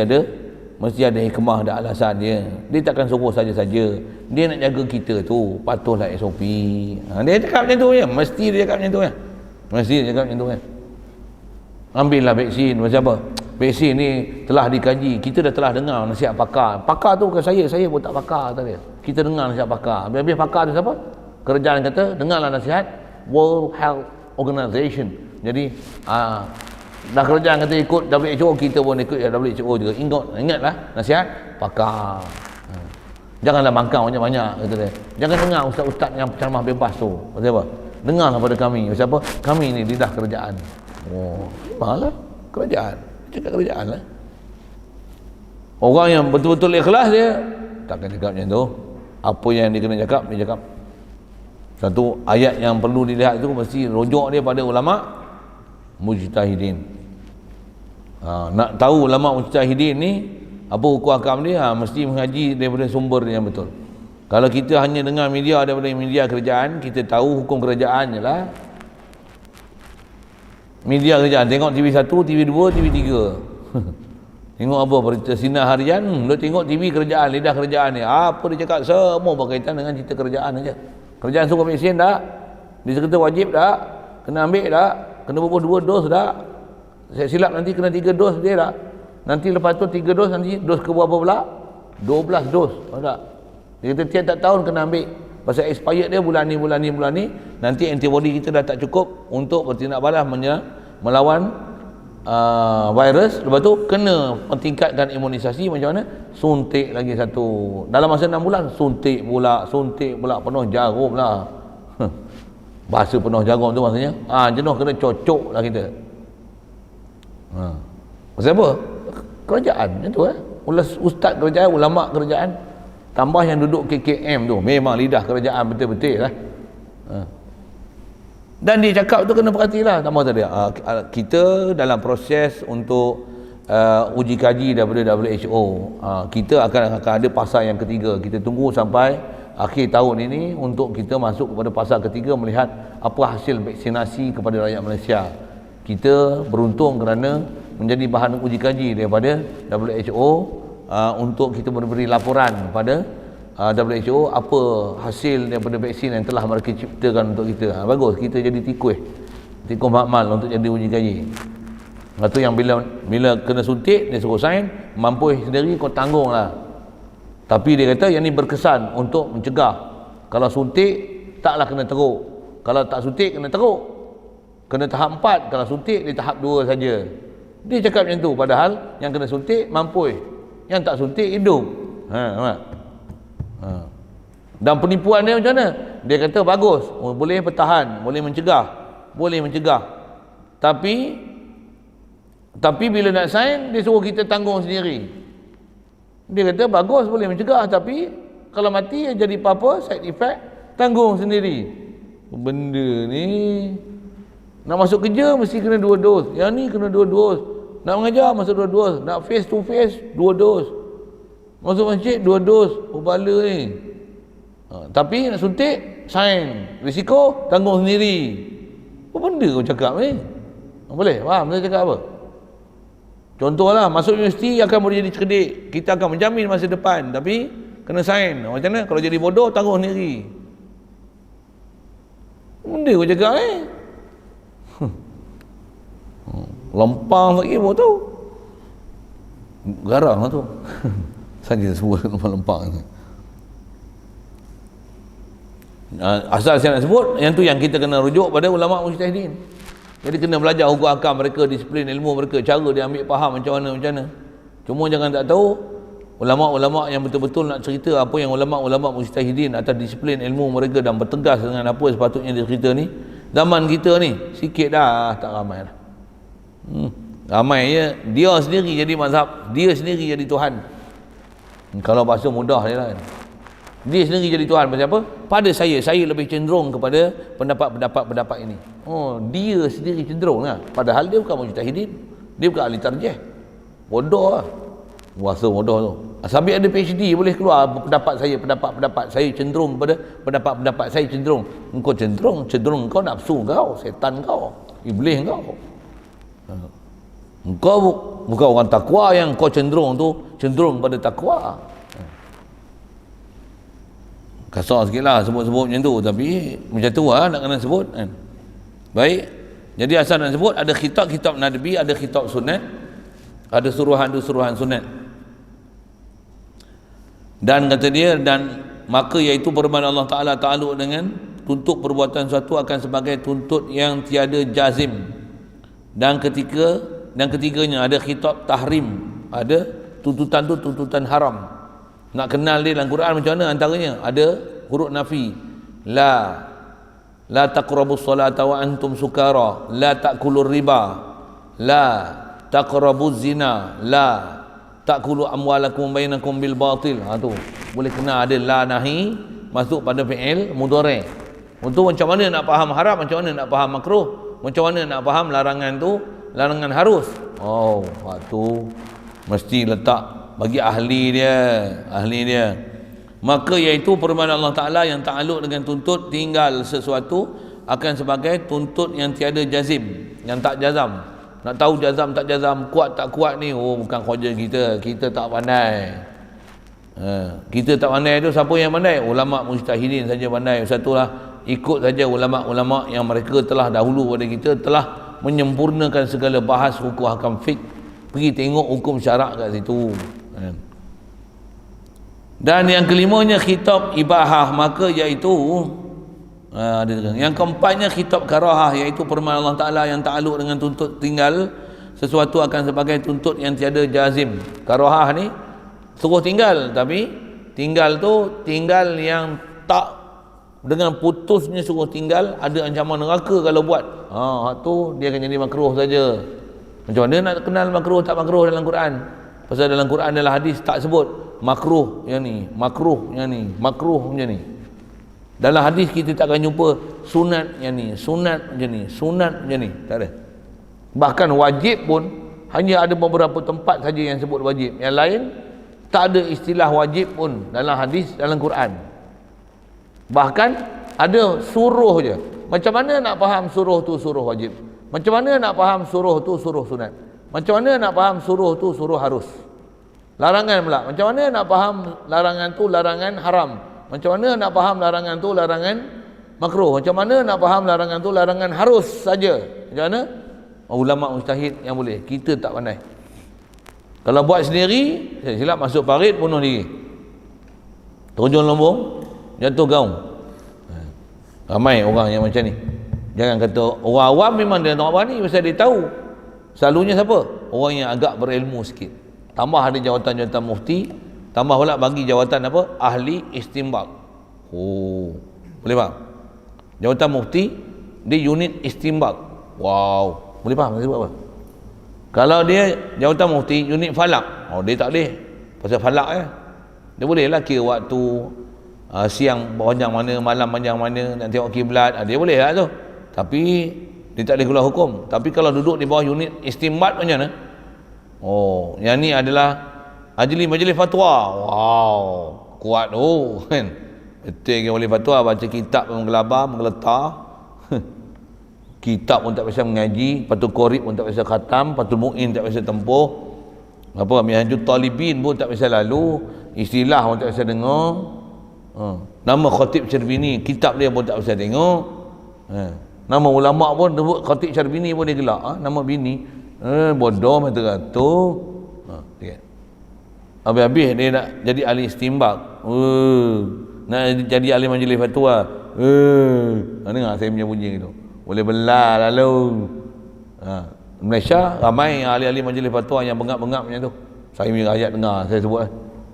ada hikmah dan alasan dia. Dia takkan suruh saja-saja. Dia nak jaga kita tu, patuhlah SOP. Dia cakap macam tu je. Mesti dia cakap macam tu je. Mesti dia cakap macam tu je. Ambillah vaksin. Macam apa? Vaksin ni telah dikaji. Kita dah telah dengar nasihat pakar. Pakar tu bukan saya pun tak pakar kata dia. Kita dengar nasihat pakar. Habis pakar tu siapa? Kerajaan kata, dengarlah nasihat World Health Organization. Jadi dah kerajaan kata ikut WHO, kita pun ikut WHO juga. Ingatlah nasihat pakar. Janganlah bangkang banyak-banyak kata dia. Jangan dengar ustaz-ustaz yang ceramah bebas tu. Kata apa? Dengarlah pada kami. Siapa? Kami ni lidah kerajaan. Oh, malah kerajaan. Cakap kerajaan lah. Orang yang betul-betul ikhlas dia takkan cakap macam tu. Apa yang dia kena cakap, dia cakap. Satu ayat yang perlu dilihat tu mesti rujuk dia pada ulama mujtahidin. Nak tahu ulama mujtahidin ni apa hukum hakam dia, mesti mengaji daripada sumber dia yang betul. Kalau kita hanya dengar media daripada media kerajaan, kita tahu hukum kerajaan je lah. Media kerajaan, tengok TV1, TV2, TV3. Tengok apa berita sinar harian, lu tengok TV kerajaan, lidah kerajaan ni. Apa dia cakap semua berkaitan dengan cerita kerajaan aja. Kerajaan suruh vaksin tak? Dia kata wajib tak? Kena ambil tak? Kena bubuh 2 dos tak? Saya silap nanti kena 3 dos dia tak? Nanti lepas tu 3 dos, nanti dos ke berapa pula? 12 dos. Tahu tak? Dia kata tiap-tiap tahun kena ambil. Pasal expired dia bulan ni. Nanti antibody kita dah tak cukup untuk bertindak balas melawan virus. Lepas tu kena mentingkatkan imunisasi. Macam mana? Suntik lagi satu. Dalam masa 6 bulan suntik pula penuh jarum lah. Bahasa penuh jarum tu maksudnya jenuh kena cocok lah kita. Pasal apa? Kerajaan macam tu ustaz kerajaan, ulama kerajaan, tambah yang duduk KKM tu memang lidah kerajaan betul-betul lah. Dan dia cakap tu kena perhatilah. Tambah tadi kita dalam proses untuk uji kaji daripada WHO. Kita akan ada fasa yang ketiga. Kita tunggu sampai akhir tahun ini untuk kita masuk kepada fasa ketiga, melihat apa hasil vaksinasi kepada rakyat Malaysia. Kita beruntung kerana menjadi bahan uji kaji daripada WHO untuk kita memberi laporan kepada WHO apa hasil daripada vaksin yang telah mereka ciptakan untuk kita. Bagus, kita jadi tikus makmal untuk jadi uji kaji. Lepas tu yang bila kena suntik, dia suruh sign, mampu sendiri kau tanggung lah. Tapi dia kata yang ni berkesan untuk mencegah. Kalau suntik taklah kena teruk, kalau tak suntik kena teruk, kena tahap 4, kalau suntik di tahap 2 saja. Dia cakap macam tu, padahal yang kena suntik mampu, yang tak suntik hidup. Dan penipuan dia macam mana? Dia kata bagus, boleh bertahan, boleh mencegah. Tapi bila nak sign, dia suruh kita tanggung sendiri. Dia kata bagus, boleh mencegah, tapi kalau mati jadi apa-apa, side effect, tanggung sendiri. Benda ni nak masuk kerja mesti kena 2 dos, yang ni kena 2 dos, nak mengajar masuk 2 dos, nak face to face 2 dos, masuk masjid 2 dos. Bala ni. Tapi nak suntik, sign, risiko tanggung sendiri. Apa benda kau cakap ni? Boleh? Faham saya cakap apa? Contohlah, masuk universiti akan boleh jadi cerdik, kita akan menjamin masa depan, tapi kena sign. Macam mana? Kalau jadi bodoh, tanggung sendiri. Benda kau cakap ni? Lempang lagi pun tu. Garang lah tu. Saja sebut lempang. Asal saya nak sebut, yang tu yang kita kena rujuk pada ulama mujtahidin. Jadi kena belajar hukum hakam mereka, disiplin ilmu mereka, cara dia ambil faham macam mana. Cuma jangan tak tahu, ulama-ulama yang betul-betul nak cerita apa yang ulama-ulama mujtahidin atas disiplin ilmu mereka dan bertegas dengan apa sepatutnya dia cerita ni. Zaman kita ni sikit dah, tak ramai dah. Ramai dia sendiri jadi mazhab, dia sendiri jadi Tuhan. Kalau bahasa mudah je lah kan. Dia sendiri jadi Tuhan. Macam apa? Pada saya lebih cenderung kepada pendapat ini. Oh, dia sendiri cenderung lah. Padahal dia bukan mujtahidin, dia bukan ahli tarjih. Bodoh lah. Rasa bodoh tu. Sambil ada PhD boleh keluar pendapat saya cenderung kepada pendapat saya cenderung. Engkau cenderung kau nafsu kau, setan kau, iblis kau. Engkau bukan orang takwa yang kau cenderung pada takwa. Kasar sikit lah sebut-sebut macam tu, tapi macam tu lah nak kena sebut kan. Baik, jadi asal nak sebut ada kitab Nabi, ada kitab sunat, ada suruhan sunat. Dan kata dia, dan maka iaitu firman Allah Ta'ala ta'aluk dengan tuntut perbuatan suatu akan sebagai tuntut yang tiada jazim. Dan ketiganya ada kitab tahrim, ada tuntutan tu tuntutan haram. Nak kenal dia dalam Quran macam mana? Antaranya ada huruf nafi, la taqrabus salata wa antum sukara, la ta'kulur riba, la taqrabuz zina, la ta'kulu amwalakum bainakum bil batil. Tu boleh kena ada la nahi masuk pada fi'il mudhari'. Untuk macam mana nak faham haram, macam mana nak faham makruh, macam mana nak faham larangan tu, larangan harus. Oh, waktu mesti letak bagi ahli dia. Maka iaitu firman Allah Ta'ala yang ta'aluk dengan tuntut tinggal sesuatu akan sebagai tuntut yang tiada jazim, yang tak jazam. Nak tahu jazam tak jazam, kuat tak kuat ni, oh bukan kerja kita tak pandai. Kita tak pandai tu siapa yang pandai? Ulama mujtahidin saja pandai. Satulah ikut saja ulama-ulama yang mereka telah dahulu pada kita, telah menyempurnakan segala bahas hukum hakam fiqh. Pergi tengok hukum syarak kat situ. Dan yang kelimanya kitab ibahah, maka iaitu yang keempatnya kitab karahah, iaitu firman Allah Ta'ala yang ta'aluk dengan tuntut tinggal sesuatu akan sebagai tuntut yang tiada jazim. Karahah ni suruh tinggal, tapi tinggal tu tinggal yang tak dengan putusnya suruh tinggal, ada ancaman neraka kalau buat. Tu dia akan jadi makruh saja. Macam mana nak kenal makruh tak makruh dalam Quran? Pasal dalam Quran dalam hadis tak sebut makruh yang ni, makruh yang ni, makruh macam ni. Dalam hadis kita tak akan jumpa sunat yang ni, sunat macam ni, sunat macam ni, tak ada. Bahkan wajib pun hanya ada beberapa tempat saja yang sebut wajib. Yang lain tak ada istilah wajib pun dalam hadis dalam Quran. Bahkan ada suruh je. Macam mana nak faham suruh tu suruh wajib? Macam mana nak faham suruh tu suruh sunat? Macam mana nak faham suruh tu suruh harus? Larangan pula. Macam mana nak faham larangan tu larangan haram? Macam mana nak faham larangan tu larangan makruh? Macam mana nak faham larangan tu larangan harus saja? Macam mana? Ulama mujtahid yang boleh. Kita tak pandai. Kalau buat sendiri, silap masuk parit, bunuh diri. Terjun lombong, jatuh gaung. Ramai orang yang macam ni. Jangan kata orang awam memang dia tak berani, pasal dia tahu. Selalunya siapa? Orang yang agak berilmu sikit. Tambah ada jawatan-jawatan mufti, tambah pula bagi jawatan apa? Ahli istinbat. Oh, boleh faham? Jawatan mufti dia unit istinbat. Wow, boleh faham sebab apa? Kalau dia jawatan mufti unit falak, dia tak boleh. Pasal falak dia boleh lah kira waktu siang panjang mana, malam panjang mana, nak tengok kiblat, dia boleh lah tu. Tapi dia tak boleh keluar hukum. Tapi kalau duduk di bawah unit istinbat macam mana? Oh, yang ni adalah majlis fatwa. Wow, kuat tu kan. Betul ke boleh fatwa, baca kitab pun menggeletar. Kitab pun tak biasa mengaji, Fathul Qorib pun tak biasa khatam, Fathul Mu'in tak biasa tempuh. Apa Minhajul Talibin pun tak biasa lalu, istilah pun tak biasa dengar. Nama Khatib Syarbini, kitab dia pun tak biasa tengok. Nama ulama pun sebut Khatib Syarbini pun dia gelak. Nama bini bodoh mata kata. Habis-habis dia nak jadi ahli istinbat. Nak jadi ahli majlis fatwa. Dengar saya punya bunyi tu. Boleh belah lalu. Malaysia ramai ahli-ahli majlis fatwa yang bengap-bengap macam tu. Saya punya ayat dengar, saya sebut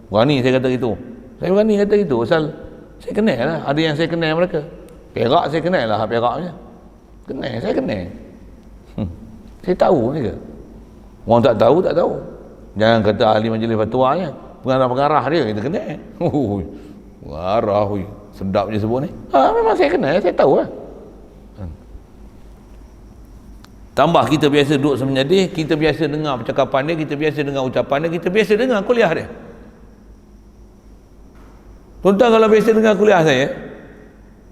berani saya kata gitu. Saya berani kata gitu pasal saya kenal lah. Ada yang saya kenal mereka. Perak saya kenal lah Peraknya. Kenal, saya kenal. Saya tahu mereka. Orang tak tahu, tak tahu. Jangan kata ahli majlis fatwa je, pengarah-pengarah dia kita kenal. Pengarah, sedap je sebut ni. Memang saya kenal, saya tahu lah. Tambah kita biasa duduk semenjadi, kita biasa dengar percakapan dia, kita biasa dengar ucapan dia, kita biasa dengar kuliah dia. Tuan-tuan kalau biasa dengar kuliah saya,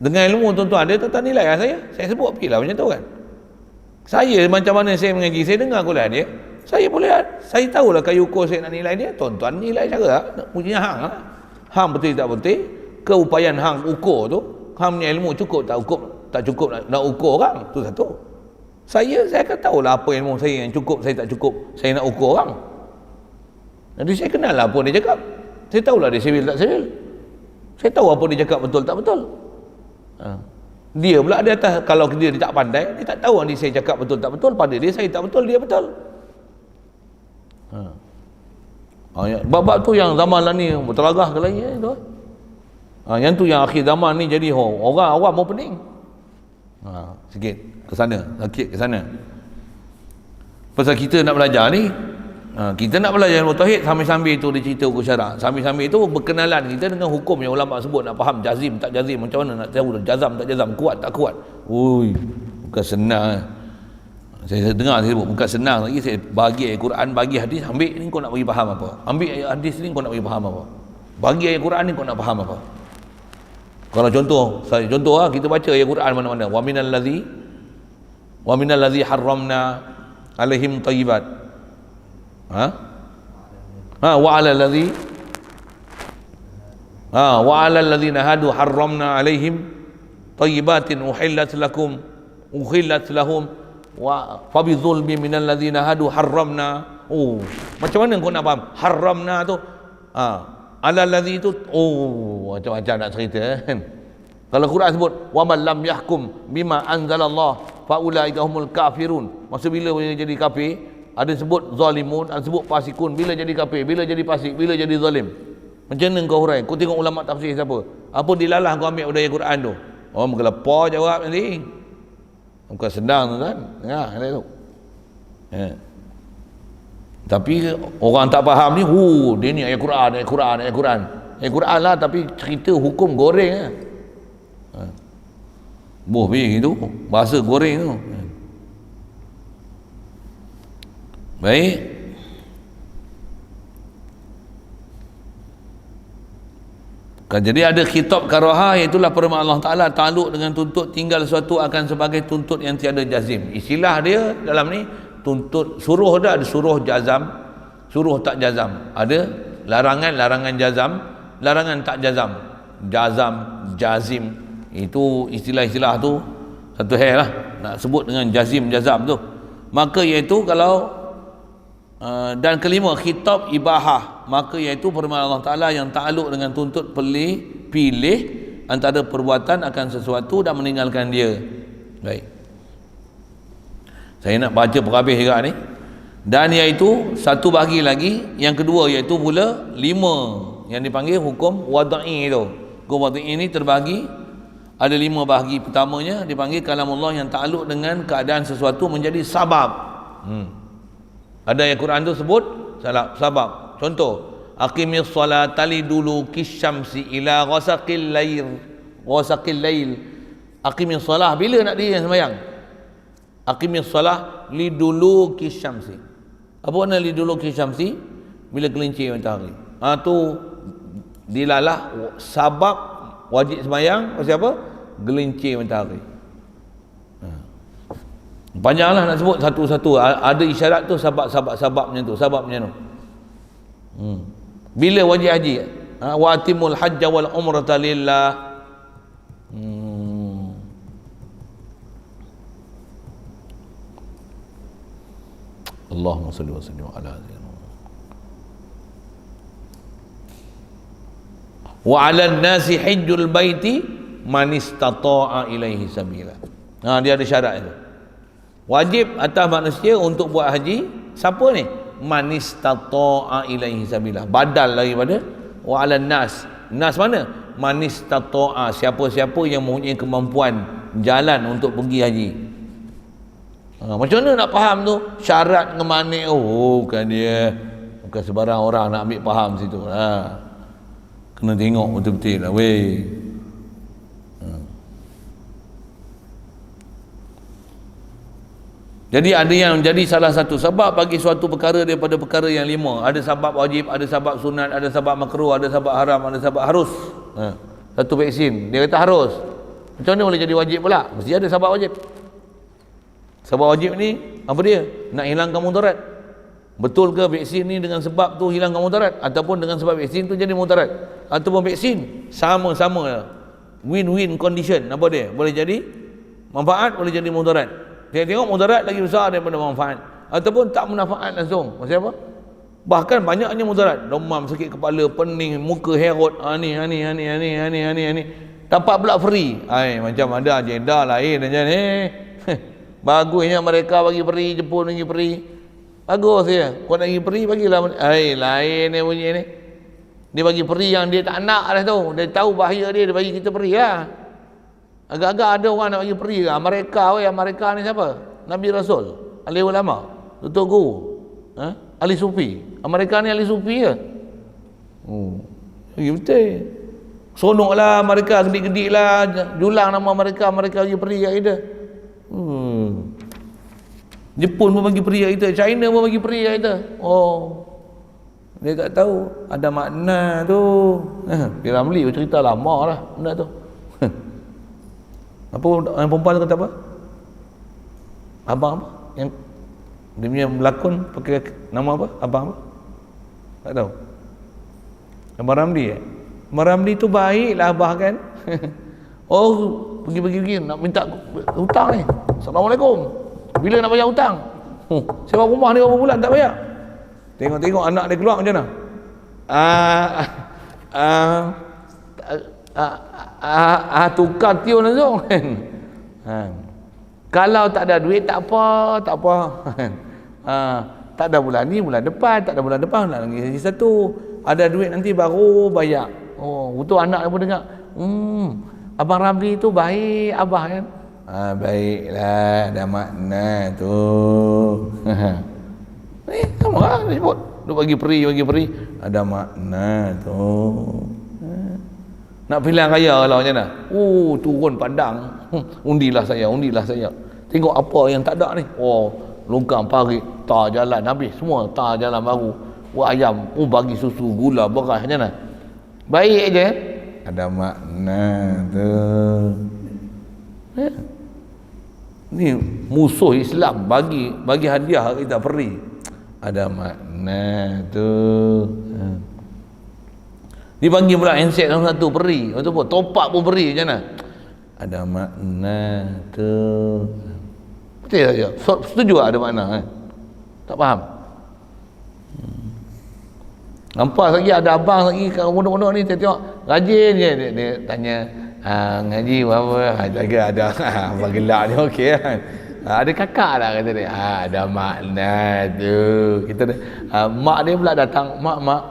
dengan ilmu tuan-tuan ada, tuan-tuan nilai lah saya sebut pergilah macam tu kan. Saya macam mana saya mengaji, saya dengar kuliah dia, saya boleh, saya tahulah kayu ukur saya nak nilai dia, tuan-tuan nilai cara lah, nak pujinya hang lah. Hang betul tak betul, keupayaan hang ukur tu, hang punya ilmu cukup tak cukup nak ukur orang, tu satu. Saya akan tahulah apa ilmu saya yang cukup, saya tak cukup, saya nak ukur orang. Jadi saya kenal lah apa dia cakap, saya tahulah dia civil tak civil, saya tahu apa dia cakap betul tak betul. Dia pula di atas, kalau dia tak pandai, dia tak tahu yang saya cakap betul tak betul, pada dia saya tak betul, dia betul. Bab-bab tu yang zaman lah ni bertelagah ke lain tu. Yang tu yang akhir zaman ni jadi orang awam mau pening. Sikit ke sana, sakit ke sana. Pasal kita nak belajar ni, kita nak belajar ilmu tauhid, sambil-sambil tu dia cerita hukum syarak, sambil-sambil tu berkenalan kita dengan hukum yang ulama sebut, nak faham jazim tak jazim, macam mana nak tahu jazam tak jazam, kuat tak kuat. Bukan senang. Saya dengar saya sebut bukan senang lagi. Saya bagi ayat Quran, bagi hadis, ambil ni kau nak bagi faham apa, ambil ayat hadis ni kau nak bagi faham apa, bagi ayat Quran ni kau nak faham apa. Kalau contoh lah, kita baca ayat Quran mana-mana, wa minal ladzi harramna alaihim thayyibat, wa 'alal ladzina hadu harramna alaihim thayyibatin uhillat lahum wa fabidzulmi minal ladzina hadu harramna. Macam mana kau nak faham harramna tu? Alal ladzi tu macam-macam nak cerita kan. Kalau Quran sebut wa man lam yahkum bima anzalallah fa ulaika humul kafirun, masa bila jadi kafir, ada sebut zalimun, ada sebut fasikun, bila jadi kafir, bila jadi fasik, bila jadi zalim. Macam mana kau hurai? Kau tengok ulama tafsir siapa? Apa dilalah kau ambil dari Quran tu? Menggelepar jawab nanti. Bukan senang tu kan. Tu. Tapi orang tak faham ni, dia ni ayat Quran lah, tapi cerita hukum goreng lah. Gitu, bahasa goreng tu. Baik. Jadi ada khitab karaha, iaitulah firman Allah Ta'ala, takluk dengan tuntut tinggal sesuatu akan sebagai tuntut yang tiada jazim. Istilah dia dalam ni, tuntut suruh ada suruh jazam, suruh tak jazam, ada larangan jazam, larangan tak jazam, jazim, itu istilah-istilah tu satu hal lah nak sebut dengan jazam tu. Maka iaitu kalau dan kelima khitab ibahah, maka iaitu firman Allah Ta'ala yang takluk dengan tuntut pilih antara perbuatan akan sesuatu dan meninggalkan dia. Baik, saya nak baca perhabis juga ni. Dan iaitu satu bahagi lagi, yang kedua iaitu pula 5 yang dipanggil hukum wada'i tu. Hukum wada'i ni terbagi ada 5 bahagi. Pertamanya dipanggil kalamullah yang takluk dengan keadaan sesuatu menjadi sabab. Ada ayat Quran tu sebut sabab. Contoh, aqimis salata liduluki syamsi ila ghasaqil lail. Aqimis salah, bila nak diri sembahyang? Aqimis salah liduluki syamsi. Apa makna liduluki syamsi? Bila gelincir matahari. Tu dilalah sabab wajib sembahyang pasal apa? Gelincir matahari. Panjanglah nak sebut satu-satu. Ada isyarat tu, sababnya tu. Bila wajib haji? Wa atimul hajja wal umrata lillah. Allahumma salli wa sallim ala sayyidina wa 'alan nasi hajjul baiti man istata'a ilaihi sabila. Dia ada syarat itu. Wajib atas manusia untuk buat haji. Siapa ni? Man istata'a ilaihi sabila. Badal daripada wa 'alan nas. Nas mana? Man istata'a, siapa-siapa yang mempunyai kemampuan jalan untuk pergi haji. Macam mana nak faham tu? Syarat dengan manik. Bukan dia. Bukan sebarang orang nak ambil faham situ. Kena tengok betul-betul lah weh. Jadi ada yang jadi salah satu sebab bagi suatu perkara daripada perkara yang 5. Ada sebab wajib, ada sebab sunat, ada sebab makruh, ada sebab haram, ada sebab harus. Satu vaksin, dia kata harus. Macam mana boleh jadi wajib pula? Mesti ada sebab wajib. Sebab wajib ni apa dia? Nak hilangkan mudarat. Betul ke vaksin ni dengan sebab tu hilangkan mudarat, ataupun dengan sebab vaksin tu jadi mudarat, ataupun vaksin sama-sama win-win condition. Apa dia? Boleh jadi manfaat, boleh jadi mudarat. Dia tengok mudarat lagi besar daripada manfaat, ataupun tak manfaat langsung. Maksudnya apa? Bahkan banyaknya mudarat. Demam, sakit kepala, pening, muka herot, ni. Dapat pula free. Macam ada agenda lain macam ni. Bagusnya mereka bagi free, Jepun bagi free. Bagus ya. Kau nak bagi free, bagilah. Lain ni bunyi ni. Dia bagi free yang dia tak nak dah tu. Dia tahu bahaya dia bagi kita free lah. Agak-agak ada orang nak bagi free ke Amerika. Amerika ni siapa? Nabi Rasul, ahli ulama, tutup guru, ahli sufi. Amerika ni ahli sufi ke? Betul. Sonoklah mereka, gedik-gedik lah, julang nama mereka bagi free kat kita. Jepun pun bagi free kat kita, China pun bagi free kat kita. Dia tak tahu ada makna tu. Piramli cerita lama lah benda tu. Apa yang perempuan tu kata apa? Abang apa? Yang dia punya berlakon pakai nama apa? Abang apa? Tak tahu. Abang Ramli Abang Ramli tu baiklah abah kan. Pergi nak minta hutang ni. Assalamualaikum. Bila nak bayar hutang? Sewa rumah ni berapa bulan tak bayar? Tengok anak dia keluar macam mana? Tukar tiun langsung. Kalau tak ada duit tak apa. Tak ada bulan ni, bulan depan, tak ada bulan depan lagi satu. Ada duit nanti baru bayar. Betul anak dia pun dengar. Abang Ramli tu baik abah kan. Baiklah, ada makna tu. Sama lah dia sebut. Dia bagi peri. Ada makna tu. Nak pilihan raya lah macam mana? Turun padang. Undilah saya. Tengok apa yang tak ada ni. Longkang parit, tar jalan habis semua, tar jalan baru. Ayam, bagi susu, gula, beras macam mana? Baik je. Ada makna tu. Ni musuh Islam bagi hadiah kita peri. Ada makna tu. Dia bagi pula handset satu peri. Lepas tu pun topak pun peri macam mana? Ada makna tu. Betul saja. Setuju tak ada makna kan? Tak faham. Nampak lagi ada abang lagi kat pondok-pondok ni tengok rajin je dia tanya ngaji apa jaga ada abang gelak ni okey kan. Ada kakak lah kata dia. Ada makna tu. Kita mak dia pula datang, mak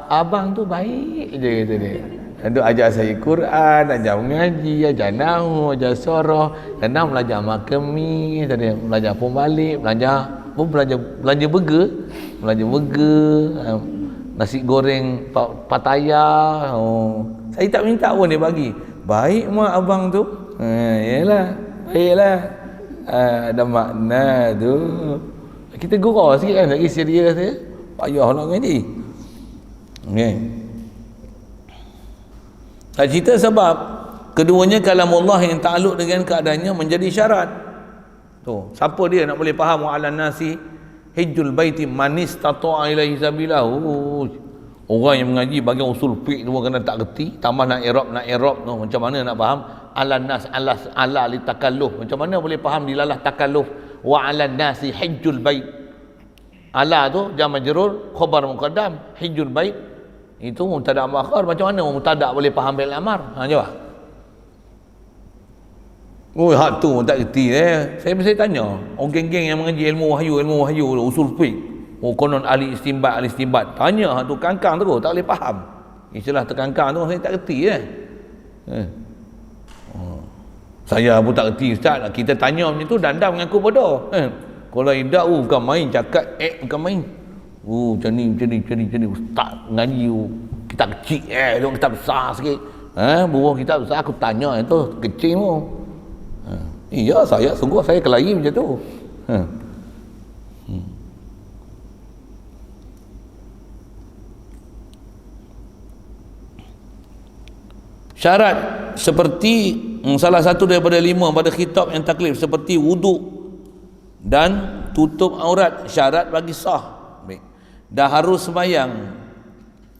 abang tu baik je kata dia. Duk ajar saya Quran, ajar mengaji, ajar nahwu, ajar surah, dan belajar makami, tadi belajar pun balik, belajar burger, nasi goreng Pattaya. Saya tak minta pun dia bagi. Baik mak abang tu. Yalah, baiklah. Ada makna tu. Kita gurau sikit kan, lagi serius dia. Payahlah ngaji. Okey. Tak cerita sebab keduanya kalamullah yang takluk dengan keadaannya menjadi syarat. Tu, siapa dia nak boleh faham wa 'alan nasi hijjul baiti man istata'a ilaihi sabila. Orang yang mengaji bagian usul fiqh tu kena tak reti, tambah nak i'rab tu macam mana nak faham 'alan nas ala li takalluf. Macam mana boleh faham dilalah takalluf wa 'alan nasi hijjul bait. Ala tu jam majrur khabar muqaddam, hijjul bait itu mubtada' muakhar. Macam mana mubtada' boleh faham fi'il amar? Jawab. Hak tu tak reti Saya tanya orang geng-geng yang mengaji ilmu wahyu usul fiqh. Konon ahli istinbat. Tanya hak tu kangkang terus tak boleh faham. Istilah terkangkang tu saya tak reti Saya pun tak reti ustaz, kita tanya macam tu dandam mengaku bodoh. Kalau tidak bukan main cakap bukan main. Macam ni ustaz ngaji kita kecil tengok kita besar sikit. Buruh kita besar aku tanya itu kecil mu. Iya saya sungguh saya kelahi macam tu. Syarat seperti salah satu daripada 5 pada khitab yang taklif seperti wuduk dan tutup aurat, syarat bagi sah. Baik. Dah harus sembahyang.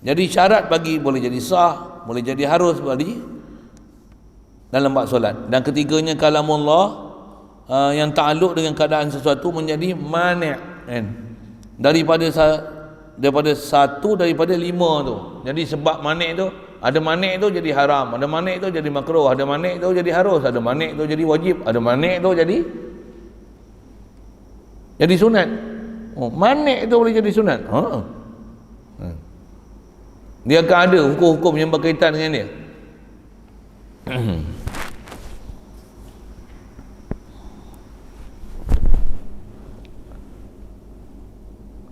Jadi syarat bagi boleh jadi sah, boleh jadi harus bagi dalam bab solat. Dan ketiganya kalamullah yang takluk dengan keadaan sesuatu menjadi mani' kan? Daripada satu daripada 5 tu. Jadi sebab mani' tu, ada mani' tu jadi haram, ada mani' tu jadi makruh, ada mani' tu jadi harus, ada mani' tu jadi wajib, ada mani' tu jadi sunat. Mani' tu boleh jadi sunat. Dia akan ada hukum-hukum yang berkaitan dengan dia.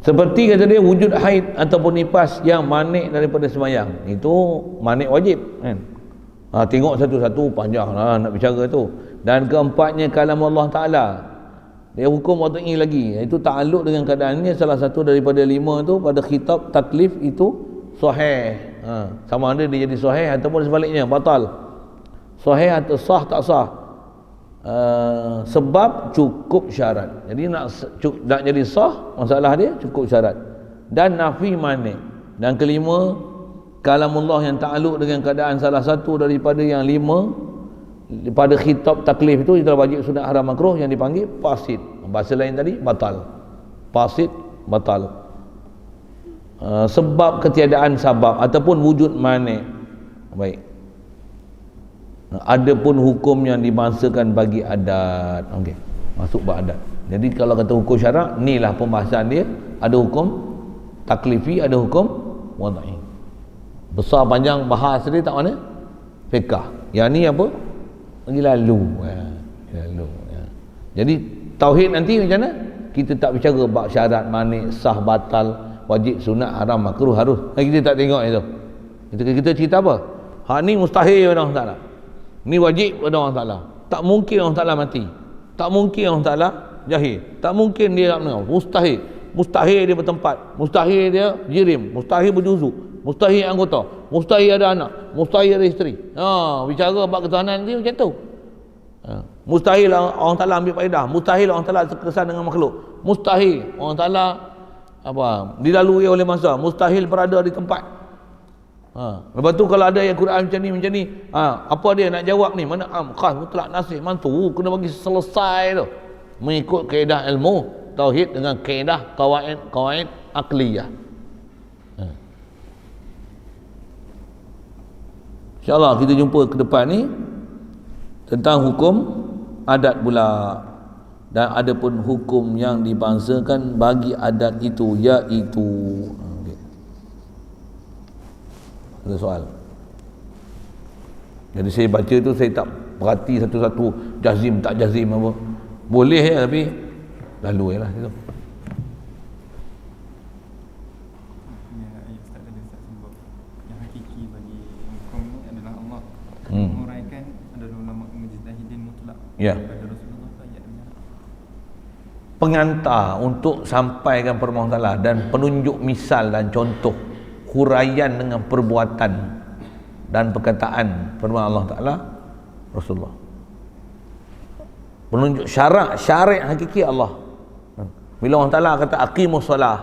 Seperti kata dia wujud haid ataupun nifas yang manik daripada sembahyang, itu manik wajib kan. Tengok satu-satu panjang lah nak bicara tu. Dan keempatnya kalam Allah Ta'ala, dia hukum wad'i lagi, itu ta'aluk dengan keadaannya salah satu daripada 5 tu pada khitab taklif itu sahih. Sama ada dia jadi sahih ataupun sebaliknya batal. Sahih atau sah tak sah, sebab cukup syarat. Jadi nak jadi sah, masalah dia cukup syarat dan nafi mani'. Dan kelima kalamullah yang ta'aluk dengan keadaan salah satu daripada yang 5 pada khitab taklif itu adalah wajib, sunat, haram, makruh yang dipanggil fasid. Bahasa lain tadi batal, fasid batal. Sebab ketiadaan sabab ataupun wujud mani'. Baik. Ada pun hukum yang dibangsakan bagi adat. Okey, masuk bab adat. Jadi kalau kata hukum syarak, inilah pembahasan dia. Ada hukum taklifi, ada hukum wad'i. Besar panjang bahas dia tak mana? Fiqh. Yang ni apa? Lagi lalu. Jadi tauhid nanti macam mana? Kita tak bicara bab syarat, mani', sah, batal, wajib, sunat, haram, makruh, harus. Kita tak tengok itu. Kita cerita apa? Hak ni mustahil pada Allah Ta'ala. Ni wajib pada Allah Ta'ala. Tak mungkin Allah Ta'ala mati. Tak mungkin Allah Ta'ala jahil. Tak mungkin dia nak mendengar. Mustahil. Mustahil dia bertempat. Mustahil dia jirim. Mustahil berjuzuk. Mustahil anggota. Mustahil ada anak. Mustahil ada isteri. Bicara bab ketuhanan dia macam tu. Mustahil Allah Ta'ala ambil faedah. Mustahil Allah Ta'ala kesan dengan makhluk. Mustahil Allah Ta'ala dilalui oleh masa. Mustahil berada di tempat. Lepas tu kalau ada ayat Quran macam ni, apa dia nak jawab ni? Mana khas, mutlak, nasih, mantu, kena bagi selesai tu. Mengikut kaedah ilmu tauhid dengan kaedah qawaid akliyah. InsyaAllah kita jumpa ke depan ni tentang hukum adat pula. Dan ada pun hukum yang dibangsakan bagi adat itu, iaitu ada soal. Jadi saya baca tu saya tak perhati satu-satu jazim tak jazim apa. Boleh ya, tapi lalu lah itu. Yang hakiki bagi hukum ni adalah Allah. Menguraikan adalah ulama mujtahidin mutlak. Ya. Pengantar untuk sampaikan permohonan Allah dan penunjuk misal dan contoh huraian dengan perbuatan dan perkataan firman Allah Ta'ala, Rasulullah. Penunjuk syariat hakiki Allah. Bila Allah Ta'ala kata aqimus solah,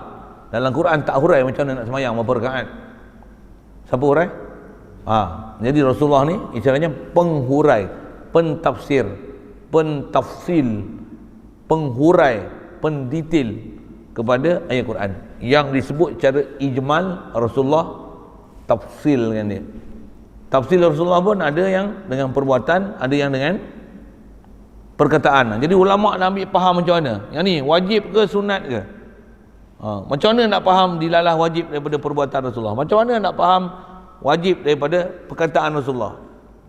dalam Quran tak hurai macam mana nak semayang berapa rakaat. Siapa hurai? Jadi Rasulullah ni istilahnya penghurai, pentafsir, pentafsil, penghurai, pendetail kepada ayat Quran yang disebut secara ijmal Rasulullah tafsil dengan dia. Tafsil Rasulullah pun ada yang dengan perbuatan, ada yang dengan perkataan. Jadi ulama nak ambil faham macam mana? Yang ni wajib ke sunat ke? Macam mana nak faham dilalah wajib daripada perbuatan Rasulullah? Macam mana nak faham wajib daripada perkataan Rasulullah?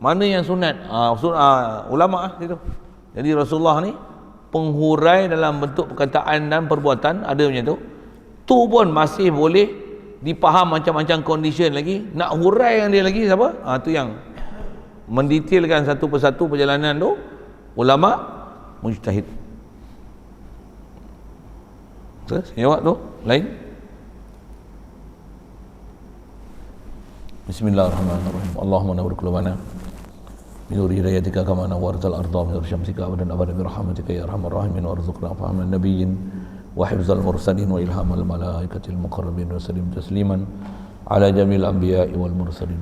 mana yang sunat. Ulama itu. Jadi Rasulullah ni penghurai dalam bentuk perkataan dan perbuatan ada macam tu. Tu pun masih boleh dipaham macam-macam condition lagi. Nak hurai yang dia lagi siapa? Tu yang mendetailkan satu persatu perjalanan tu ulama mujtahid. Terus jawab tu lain. Bismillahirrahmanirrahim. Allahumma nawwir qulubana بنور هدايتك كما نورت الأرض بنور شمسك أبدا أبدا برحمتك يا أرحم الراحمين وارزقنا فهم النبيين وحفظ المرسلين وإلهام الملائكة المقربين وسلم تسليما على جميع الأنبياء والمرسلين.